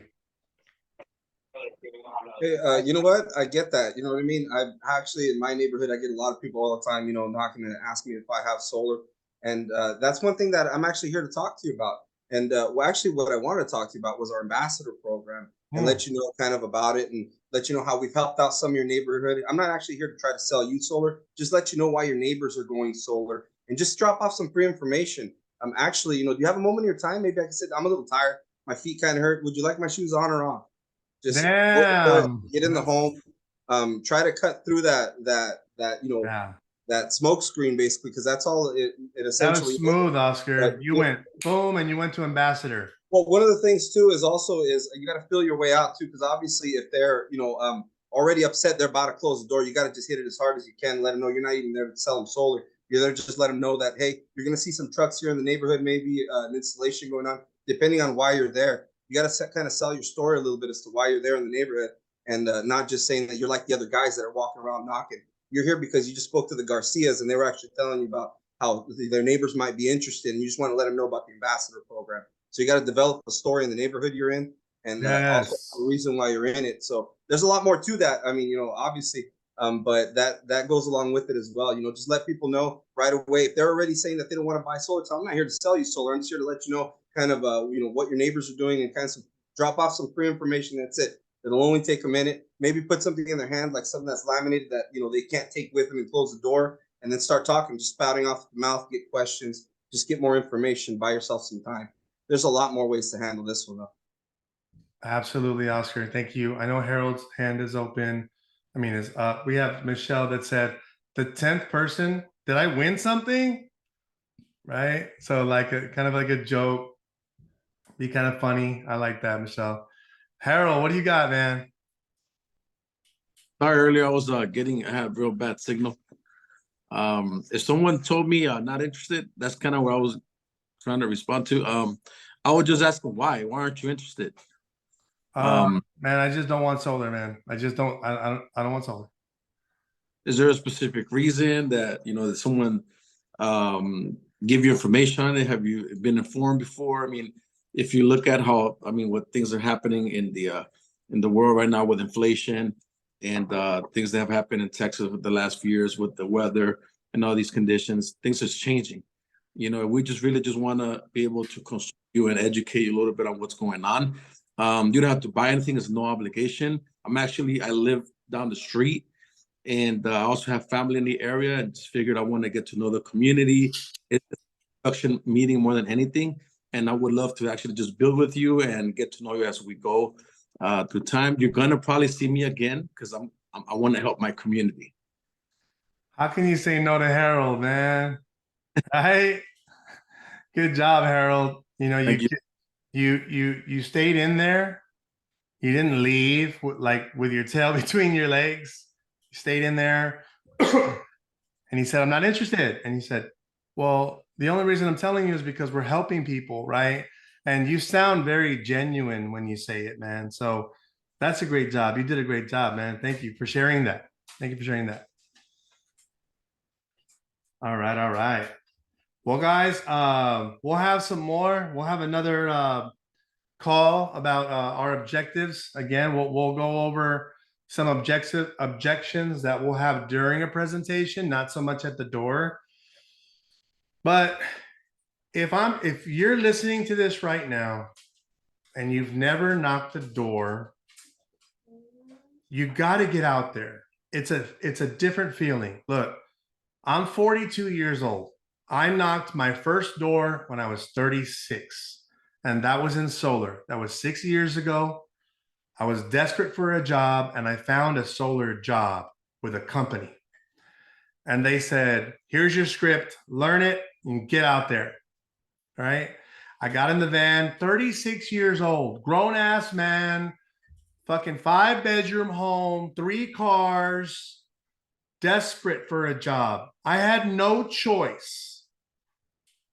Hey, you know what? I get that. You know what I mean? I actually, in my neighborhood, I get a lot of people all the time, knocking and asking me if I have solar. And that's one thing that I'm actually here to talk to you about. And actually, what I wanted to talk to you about was our ambassador program and let you know kind of about it and let you know how we've helped out some of your neighborhood. I'm not actually here to try to sell you solar, just let you know why your neighbors are going solar and just drop off some free information. Actually, do you have a moment of your time? Maybe I can sit. I'm a little tired. My feet kind of hurt. Would you like my shoes on or off? Just get in the home. Try to cut through that smoke screen basically, because that's all it essentially. That was smooth, Oscar. But, you went boom and you went to ambassador. Well, one of the things too is you got to feel your way out too, because obviously if they're already upset, they're about to close the door. You got to just hit it as hard as you can. Let them know you're not even there to sell them solar. You're there to just let them know that, hey, you're going to see some trucks here in the neighborhood, maybe an installation going on. Depending on why you're there, you got to kind of sell your story a little bit as to why you're there in the neighborhood, and not just saying that you're like the other guys that are walking around knocking. You're here because you just spoke to the Garcias and they were actually telling you about how their neighbors might be interested, and you just want to let them know about the ambassador program. So you got to develop a story in the neighborhood you're in, and also the reason why you're in it. So there's a lot more to that. I mean, obviously, but that goes along with it as well. Just let people know right away if they're already saying that they don't want to buy solar. So I'm not here to sell you solar. I'm just here to let you know kind of what your neighbors are doing and kind of drop off some free information. That's it. It'll only take a minute. Maybe put something in their hand, like something that's laminated that they can't take with them, and close the door and then start talking, just spouting off the mouth, get questions, just get more information, buy yourself some time. There's a lot more ways to handle this one though. Absolutely, Oscar. Thank you. I know Harold's hand is open. I mean, is up. We have Michelle that said the 10th person. Did I win something? Right. So like kind of like a joke. Be kind of funny. I like that, Michelle. Harold, what do you got, man? Sorry, earlier I was I had real bad signal. If someone told me not interested, that's kind of what I was trying to respond to. I would just ask them why aren't you interested? Man, I just don't want solar, man. I just don't. I don't want solar. Is there a specific reason that that someone give you information on it? Have you been informed before? I mean, if you look at what things are happening in the world right now with inflation and things that have happened in Texas with the last few years with the weather and all these conditions, things are changing. We just really just want to be able to consult you and educate you a little bit on what's going on. You don't have to buy anything. It's no obligation. I live down the street, and I also have family in the area, and just figured I want to get to know the community. It's a production meeting more than anything. And I would love to actually just build with you and get to know you as we go through time. You're gonna probably see me again because I want to help my community. How can you say no to Harold, man? Right? Good job, Harold. You stayed in there. You didn't leave with your tail between your legs. You stayed in there. And he said, I'm not interested. And he said, well, the only reason I'm telling you is because we're helping people, right? And you sound very genuine when you say it, man. So that's a great job. You did a great job, man. Thank you for sharing that. Thank you for sharing that. All right, all right. Well, guys, we'll have some more. We'll have another call about our objectives. Again, we'll go over some objections that we'll have during a presentation, not so much at the door. But if you're listening to this right now and you've never knocked the door, you got to get out there. It's a different feeling. Look, I'm 42 years old. I knocked my first door when I was 36, and that was in solar. That was 6 years ago. I was desperate for a job, and I found a solar job with a company. And they said, here's your script, learn it, and get out there. All right. I got in the van, 36 years old, grown ass man, fucking 5-bedroom home, 3 cars, desperate for a job. I had no choice.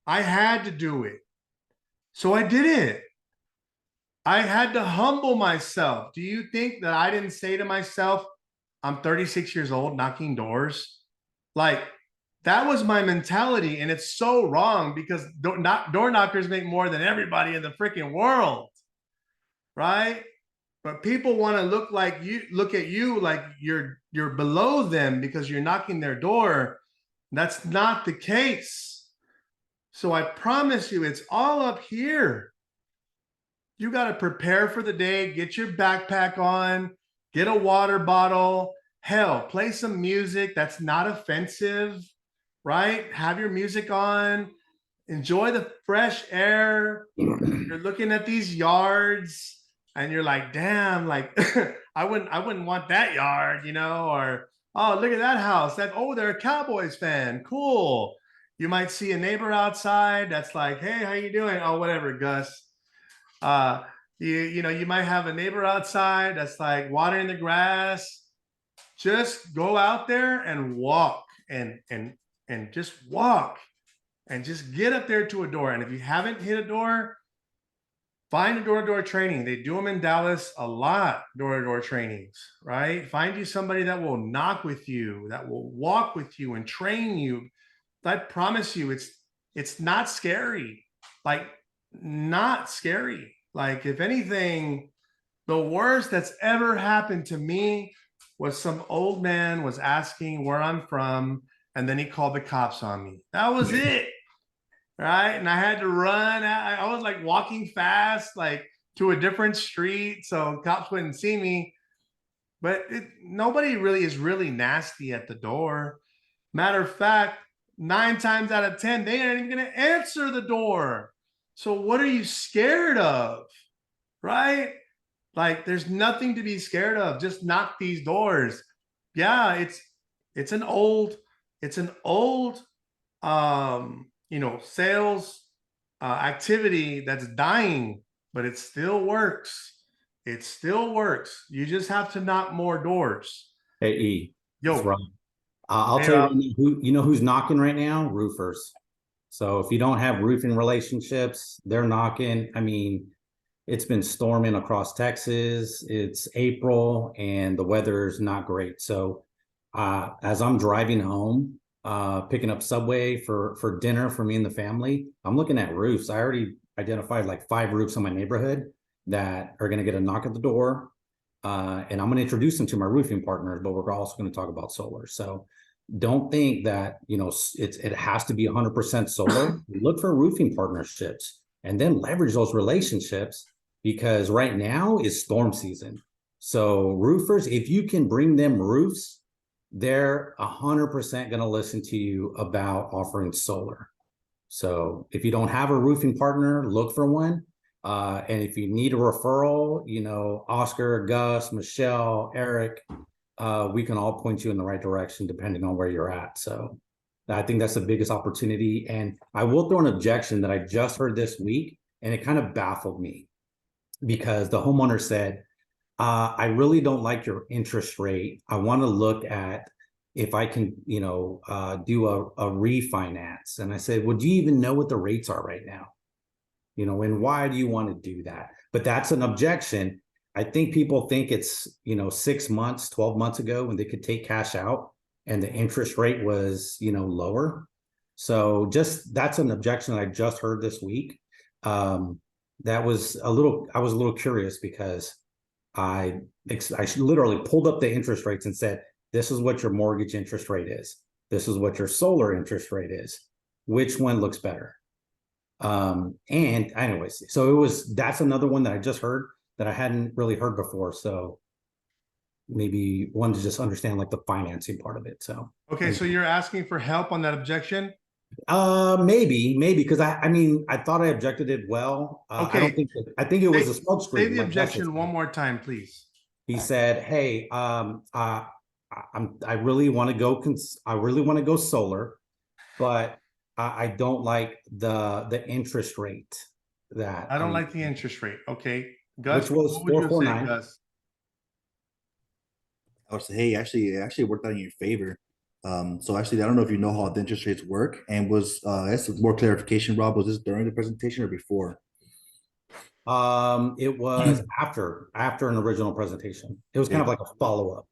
I had to do it. So I did it. I had to humble myself. Do you think that I didn't say to myself, I'm 36 years old knocking doors? Like, that was my mentality. And it's so wrong because door knockers make more than everybody in the freaking world. Right? But people want to look at you like you're below them because you're knocking their door. That's not the case. So I promise you, it's all up here. You got to prepare for the day, get your backpack on, get a water bottle, hell, play some music that's not offensive, right? Have your music on, enjoy the fresh air. You're looking at these yards and you're like, damn, like I wouldn't want that yard, or oh, look at that house. They're a Cowboys fan. Cool. You might see a neighbor outside that's like, hey, how you doing? Oh, whatever, Gus. You might have a neighbor outside that's like watering the grass. Just go out there and walk and just walk and just get up there to a door. And if you haven't hit a door, find a door-to-door training. They do them in Dallas a lot, door-to-door trainings, right? Find you somebody that will knock with you, that will walk with you and train you. I promise you, it's not scary. Like, not scary. Like, if anything, the worst that's ever happened to me was some old man was asking where I'm from, and then he called the cops on me. That was it. Right. And I had to run. I was like walking fast, like to a different street, so cops wouldn't see me. But nobody really is really nasty at the door. Matter of fact, 9 times out of 10, they aren't even going to answer the door. So what are you scared of? Right? Like, there's nothing to be scared of. Just knock these doors. Yeah, it's an old sales activity that's dying, but it still works. It still works. You just have to knock more doors. Hey, E. Yo. That's right. I'll Hey, tell Rob. you who's knocking right now? Roofers. So if you don't have roofing relationships, they're knocking. I mean, it's been storming across Texas. It's April and the weather's not great. So as I'm driving home, picking up Subway for dinner for me and the family, I'm looking at roofs. I already identified like 5 roofs in my neighborhood that are going to get a knock at the door. And I'm going to introduce them to my roofing partners, but we're also going to talk about solar. So don't think that, it has to be 100% solar. Look for roofing partnerships and then leverage those relationships, because right now is storm season. So roofers, if you can bring them roofs, they're 100% going to listen to you about offering solar. So if you don't have a roofing partner, look for one. And if you need a referral, Oscar, Gus, Michelle, Eric, we can all point you in the right direction depending on where you're at. So I think that's the biggest opportunity. And I will throw an objection that I just heard this week, and it kind of baffled me, because the homeowner said, I really don't like your interest rate. I want to look at if I can, do a refinance. And I said, well, do you even know what the rates are right now? And why do you want to do that? But that's an objection. I think people think it's, 6 months, 12 months ago when they could take cash out and the interest rate was, lower. So that's an objection I just heard this week. That was I was a little curious because I literally pulled up the interest rates and said, this is what your mortgage interest rate is. This is what your solar interest rate is. Which one looks better? And anyways, so that's another one that I just heard that I hadn't really heard before. So maybe wanted to just understand like the financing part of it. So Okay, so you're asking for help on that objection? maybe because I mean I thought I objected it well. I don't think I think it was a smoke screen. Say the objection one more time, please. He said, "Hey, I really want to go. I really want to go solar, but I don't like the interest rate that I don't like the interest rate. Okay, Gus, which was what would you say, 4.49. Gus? I would say, hey, it actually worked out in your favor. So actually, I don't know if you know how the interest rates work, and that's more clarification, Rob. Was this during the presentation or before? It was after an original presentation. It was kind of like a follow-up.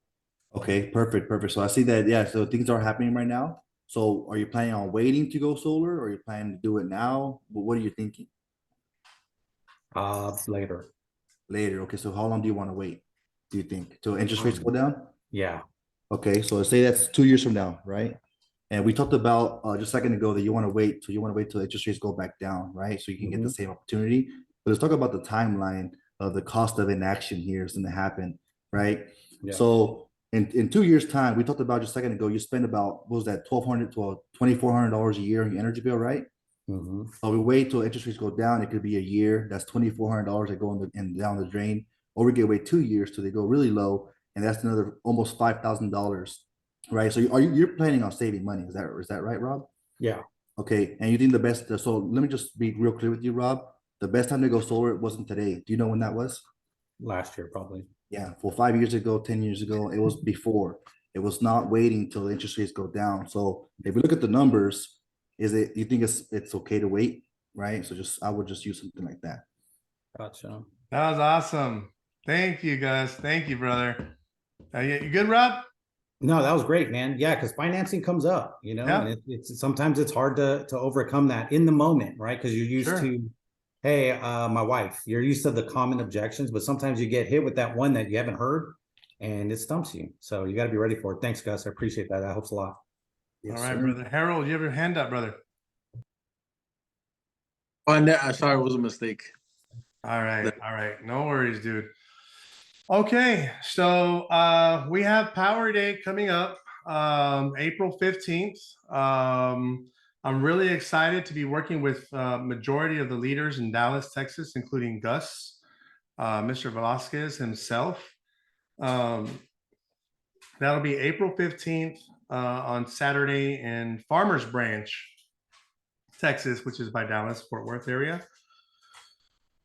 Okay, perfect. So I see that, yeah, so things are happening right now. So are you planning on waiting to go solar, or are you planning to do it now? But what are you thinking? Later. Later. Okay, so how long do you want to wait, do you think, till interest rates go down? Yeah. Okay, so let's say that's 2 years from now, right? And we talked about just a second ago that you want to wait till interest rates go back down, right? So you can get the same opportunity. But let's talk about the timeline of the cost of inaction here is going to happen, right? Yeah. So in 2 years' time, we talked about just a second ago, you spend about, what was that, $1,200 to $2,400 a year on your energy bill, right? So we wait till interest rates go down. It could be a year. That's $2,400 that go down the drain, or we could wait 2 years till they go really low, and that's another almost $5,000, right? So you're planning on saving money? Is that right, Rob? Yeah. Okay, and you think the best? So let me just be real clear with you, Rob. The best time to go solar wasn't today. Do you know when that was? Last year, probably. Yeah, for 5 years ago, 10 years ago, it was before. It was not waiting till the interest rates go down. So if we look at the numbers, you think it's okay to wait, right? So I would just use something like that. Gotcha. That was awesome. Thank you, Gus. Thank you, brother. You good, Rob? No, that was great, man. Yeah, because financing comes up, Yeah. and it's sometimes it's hard to overcome that in the moment, right? Because you're used to, hey, my wife, you're used to the common objections, but sometimes you get hit with that one that you haven't heard and it stumps you. So you got to be ready for it. Thanks, Gus. I appreciate that. That helps a lot. Yes, All right, sir. brother. Harold, you have your hand up, brother. On that, I sorry, it was a mistake. All right. No worries, dude. Okay, so we have Power Day coming up, April 15th. I'm really excited to be working with majority of the leaders in Dallas, Texas, including Gus, Mr. Velasquez himself. That'll be April 15th on Saturday in Farmers Branch, Texas, which is by Dallas, Fort Worth area.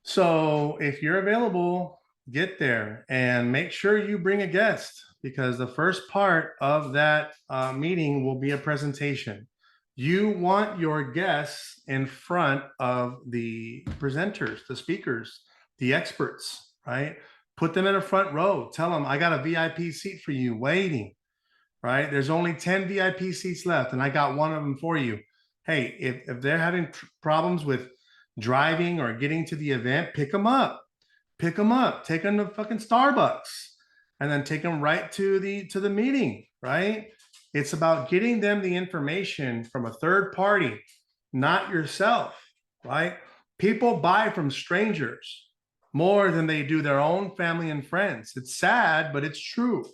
So if you're available, get there and make sure you bring a guest, because the first part of that meeting will be a presentation. You want your guests in front of the presenters, the speakers, the experts, right? Put them in a front row. Tell them, I got a VIP seat for you waiting, right? There's only 10 VIP seats left, and I got one of them for you. Hey, if they're having problems with driving or getting to the event, pick them up. Take them to fucking Starbucks, and then take them right to the meeting, right? It's about getting them the information from a third party, not yourself, right? People buy from strangers more than they do their own family and friends. It's sad, but it's true.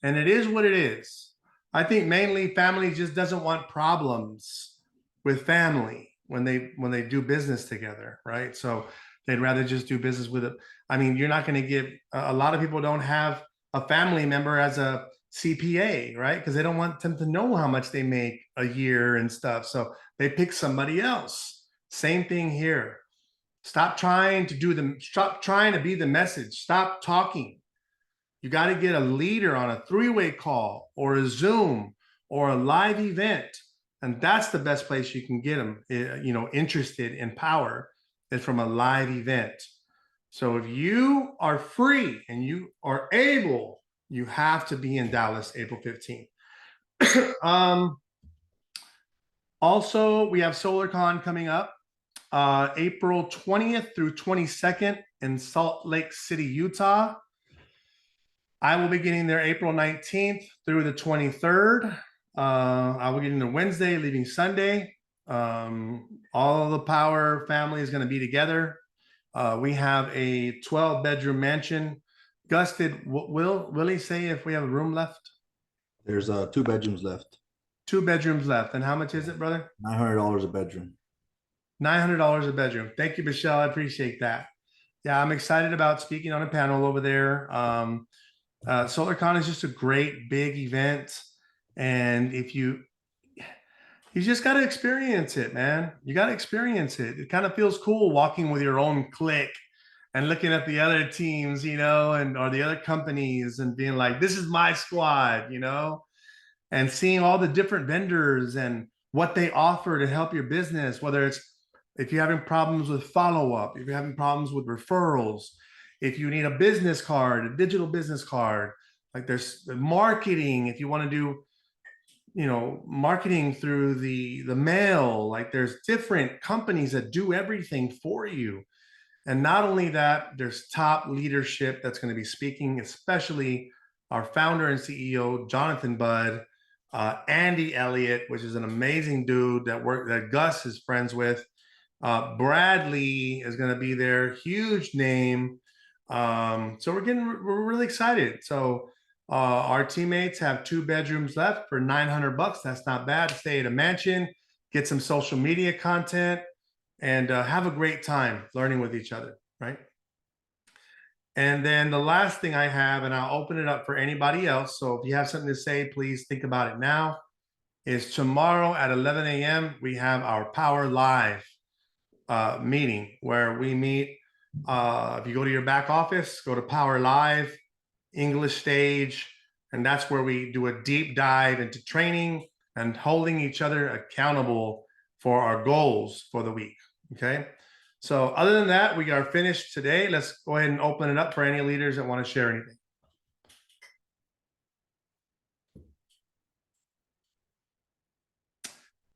And it is what it is. I think mainly family just doesn't want problems with family when they do business together, right? So they'd rather just do business with it. I mean, you're not going to give, a lot of people don't have a family member as a CPA, right? Because they don't want them to know how much they make a year and stuff. So they pick somebody else. Same thing here. Stop trying to be the message. Stop talking. You got to get a leader on a three-way call or a Zoom or a live event. And that's the best place you can get them, interested in power, is from a live event. So if you are free and you are able, you have to be in Dallas April 15th. Also, we have SolarCon coming up, April 20th through 22nd in Salt Lake City, Utah. I will be getting there April 19th through the 23rd. I will get in there Wednesday, leaving Sunday. All of the Powur family is going to be together. We have a 12-bedroom mansion. Gus, will he say if we have a room left? There's 2 bedrooms left. 2 bedrooms left. And how much is it, brother? $900 a bedroom. $900 a bedroom. Thank you, Michelle. I appreciate that. Yeah, I'm excited about speaking on a panel over there. SolarCon is just a great big event. And if you just got to experience it, man. You got to experience it. It kind of feels cool walking with your own clique and looking at the other teams, you know, or the other companies and being like, this is my squad, you know, and seeing all the different vendors and what they offer to help your business, whether it's if you're having problems with follow-up, if you're having problems with referrals, if you need a business card, a digital business card, like there's the marketing, if you want to do, you know, marketing through the mail, like there's different companies that do everything for you. And not only that, there's top leadership that's going to be speaking, especially our founder and CEO, Jonathan Budd, Andy Elliott, which is an amazing dude that Gus is friends with. Bradley is going to be there, huge name. So we're really excited. So our teammates have 2 bedrooms left for $900. That's not bad to stay at a mansion, get some social media content, and have a great time learning with each other, right? And then the last thing I have, and I'll open it up for anybody else. So if you have something to say, please think about it now, is tomorrow at 11 a.m. we have our Powur Live meeting where we meet. If you go to your back office, go to Powur Live, English stage, and that's where we do a deep dive into training and holding each other accountable for our goals for the week. Okay. So other than that, we are finished today. Let's go ahead and open it up for any leaders that want to share anything.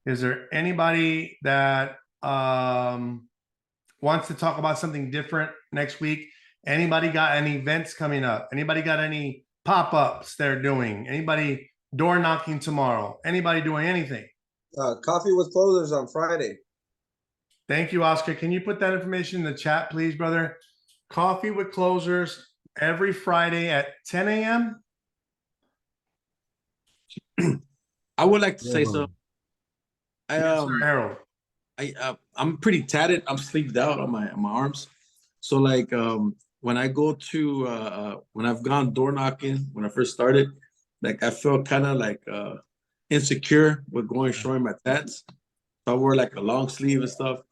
Is there anybody that wants to talk about something different next week? Anybody got any events coming up? Anybody got any pop-ups they're doing? Anybody door knocking tomorrow? Anybody doing anything? Coffee with closers on Friday. Thank you, Oscar. Can you put that information in the chat, please, brother? Coffee with closers every Friday at 10 a.m. I would like to say so. Yes, sir, Harold. I'm pretty tatted. I'm sleeved out on my arms. So like when I go to when I've gone door knocking when I first started, like I felt kind of like insecure with going showing my tats. So I wore like a long sleeve and stuff.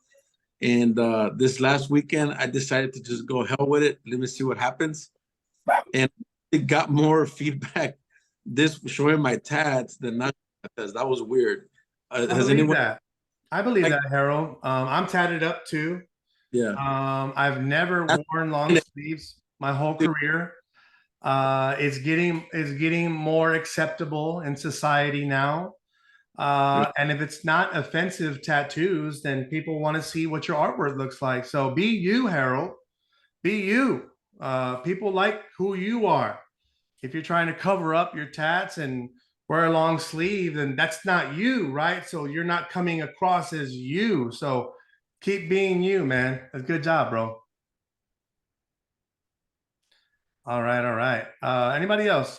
And this last weekend, I decided to just go hell with it. Let me see what happens. And it got more feedback this showing my tats than not. That was weird. Has anyone? I believe that, Harold. I'm tatted up too. Yeah. I've never worn long sleeves my whole career. It's getting more acceptable in society now. And if it's not offensive tattoos, then people want to see what your artwork looks like. So be you, Harold. Be you. People like who you are. If you're trying to cover up your tats and wear a long sleeve, then that's not you, right? So you're not coming across as you. So keep being you, man. A good job, bro. All right, all right. Anybody else?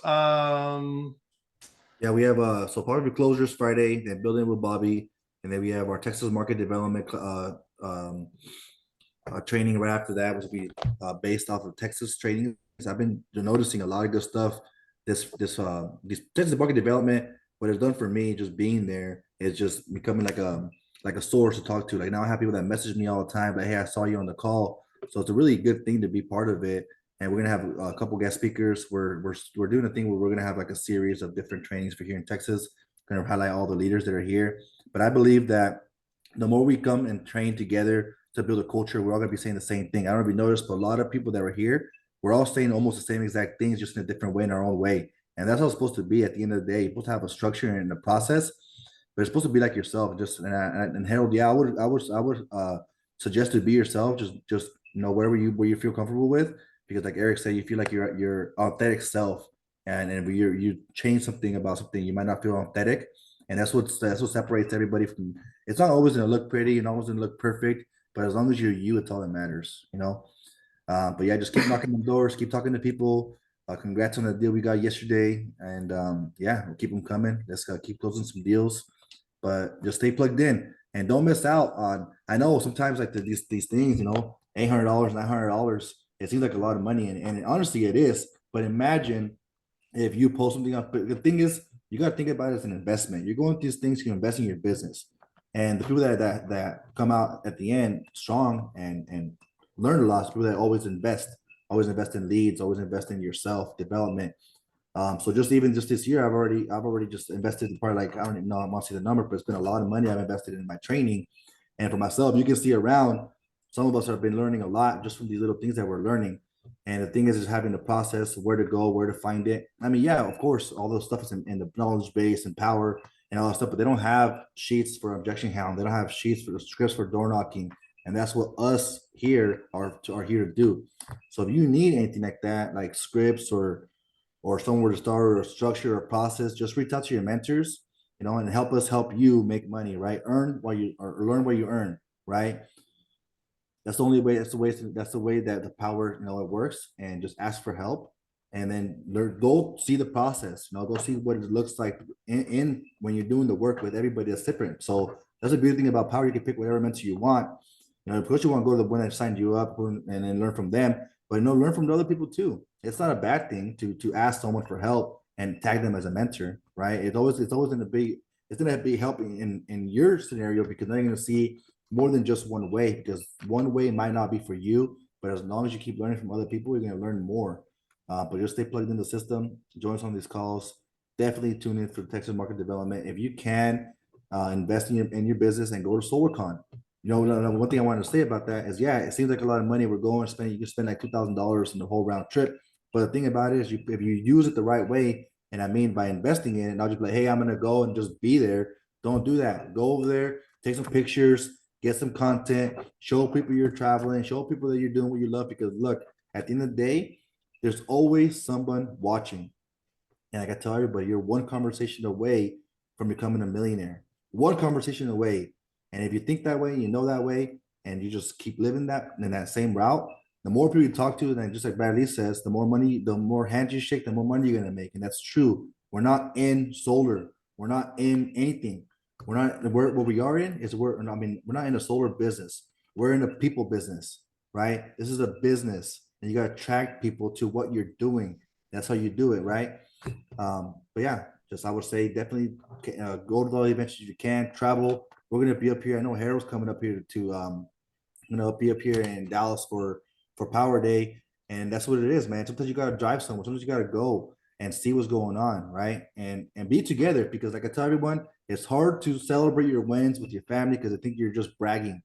Yeah, we have so part of the closures Friday, then building with Bobby, and then we have our Texas market development training right after that, which will be based off of Texas training. I've been noticing a lot of good stuff. This Texas market development, what it's done for me, just being there, is just becoming like a source to talk to. Like now I have people that message me all the time, like, hey, I saw you on the call. So it's a really good thing to be part of it. And we're gonna have a couple guest speakers. We're doing a thing where we're gonna have like a series of different trainings for here in Texas. We're gonna highlight all the leaders that are here. But I believe that the more we come and train together to build a culture, we're all gonna be saying the same thing. I don't know if you noticed, but a lot of people that were here, we're all saying almost the same exact things, just in a different way, in our own way. And that's how it's supposed to be at the end of the day. You're supposed to have a structure and a process. but it's supposed to be like yourself. Just and Harold, yeah, I would suggest to be yourself. Just wherever you feel comfortable with, because like Eric said, you feel like your authentic self, and if you change something about something, you might not feel authentic, and that's what separates everybody from. It's not always gonna look pretty, and always gonna look perfect, but as long as you're you, it's all that matters. But yeah, just keep knocking on doors, keep talking to people. Congrats on the deal we got yesterday, and yeah, we'll keep them coming. Let's keep closing some deals, but just stay plugged in and don't miss out on. I know sometimes like these things, $800, $900. It seems like a lot of money, and honestly, it is. But imagine if you post something up. But the thing is, you got to think about it as an investment. You're going through these things, you invest in your business, and the people that come out at the end strong and learn a lot. People that always invest in leads, always invest in yourself development. So just this year, I've already just invested in probably like I don't even know I want to see the number, but it's been a lot of money I've invested in my training, and for myself, you can see around. Some of us have been learning a lot just from these little things that we're learning. And the thing is having the process, where to go, where to find it. I mean, yeah, of course, all those stuff is in the knowledge base and Powur and all that stuff, but they don't have sheets for objection hound. They don't have sheets for the scripts for door knocking. And that's what us here are here to do. So if you need anything like that, like scripts or somewhere to start or a structure or process, just reach out to your mentors, and help us help you make money, right? Earn while you or learn while you earn, right? That's the only way. That's the way that the Powur, it works. And just ask for help, and then go see the process. Go see what it looks like in when you're doing the work with everybody that's different. So that's a beautiful thing about Powur. You can pick whatever mentor you want. Of course, you want to go to the one that signed you up and then learn from them, but learn from the other people too. It's not a bad thing to ask someone for help and tag them as a mentor, right? It's always gonna be helping in your scenario, because they're gonna see more than just one way, because one way might not be for you, but as long as you keep learning from other people, you're going to learn more. But just stay plugged in the system, join some of these calls, definitely tune in for Texas market development. If you can invest in your business and go to SolarCon. One thing I want to say about that is, yeah, it seems like a lot of money we're going to spend. You can spend like $2,000 in the whole round trip. But the thing about it is, if you use it the right way, and I mean by investing in it, not just like, hey, I'm going to go and just be there. Don't do that. Go over there, take some pictures, get some content, show people you're traveling, show people that you're doing what you love. Because look, at the end of the day, there's always someone watching. And like I tell everybody, you're one conversation away from becoming a millionaire. One conversation away. And if you think that way, that way, and you just keep living that in that same route, the more people you talk to, then just like Bradley says, the more money, the more hands you shake, the more money you're gonna make. And that's true. We're not in solar. We're not in anything. What we are in is we're not in a solar business. We're in a people business, right? This is a business, and you got to attract people to what you're doing. That's how you do it, right? But yeah, I would say definitely go to all the events you can, travel. We're gonna be up here. I know Harold's coming up here to be up here in Dallas for Powur Day, and that's what it is, man. Sometimes you gotta drive somewhere. Sometimes you gotta go and see what's going on, right? And be together, because like I tell everyone, it's hard to celebrate your wins with your family because I think you're just bragging.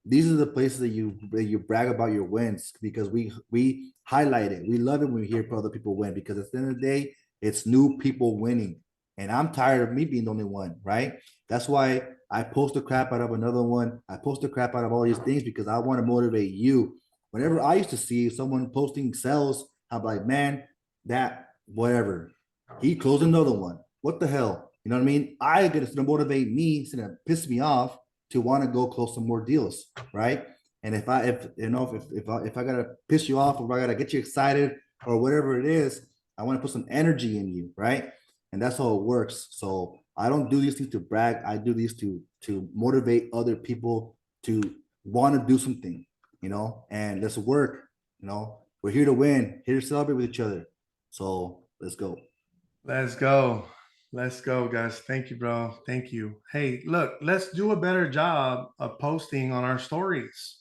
These are the places that you brag about your wins, because we highlight it. We love it when we hear other people win, because at the end of the day, it's new people winning. And I'm tired of me being the only one, right? That's why I post the crap out of another one. I post the crap out of all these things because I want to motivate you. Whenever I used to see someone posting sales, I'm like, man, that whatever. He closed another one. What the hell? You know what I mean? I get to motivate me, instead of piss me off, to want to go close some more deals, right? And if I gotta piss you off, or if I gotta get you excited, or whatever it is, I want to put some energy in you, right? And that's how it works. So I don't do these things to brag. I do these to motivate other people to want to do something, and let's work. We're here to win, here to celebrate with each other. So let's go. Let's go. Let's go, guys. Thank you, bro. Thank you. Hey, look, let's do a better job of posting on our stories.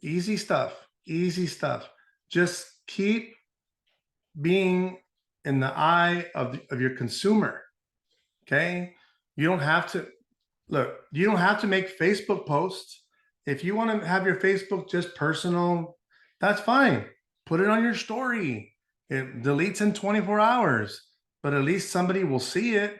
Easy stuff. Easy stuff. Just keep being in the eye of your consumer. Okay. You don't have to make Facebook posts. If you want to have your Facebook just personal, that's fine. Put it on your story. It deletes in 24 hours, but at least somebody will see it.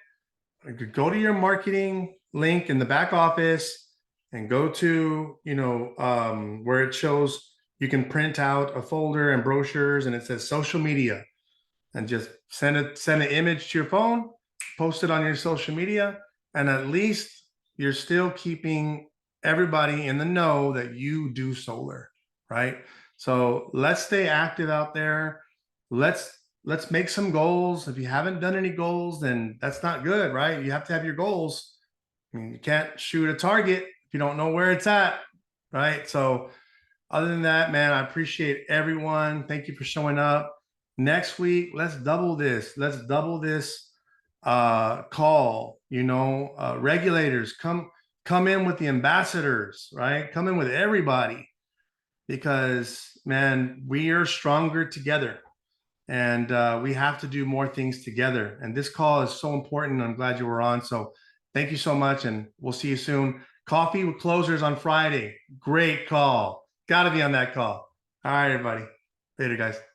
go to your marketing link in the back office and go to, where it shows you can print out a folder and brochures and it says social media, and just send an image to your phone, post it on your social media, and at least you're still keeping everybody in the know that you do solar, right? So let's stay active out there. Let's make some goals. If you haven't done any goals, then that's not good, right? You have to have your goals. I mean, you can't shoot a target if you don't know where it's at, right? So other than that, man, I appreciate everyone. Thank you for showing up. Next week, let's double this. Let's double this call. Regulators, come in with the ambassadors, right? Come in with everybody, because, man, we are stronger together, and we have to do more things together. And this call is so important. I'm glad you were on. So thank you so much, and we'll see you soon. Coffee with Closers on Friday. Great call. Got to be on that call. All right, everybody. Later, guys.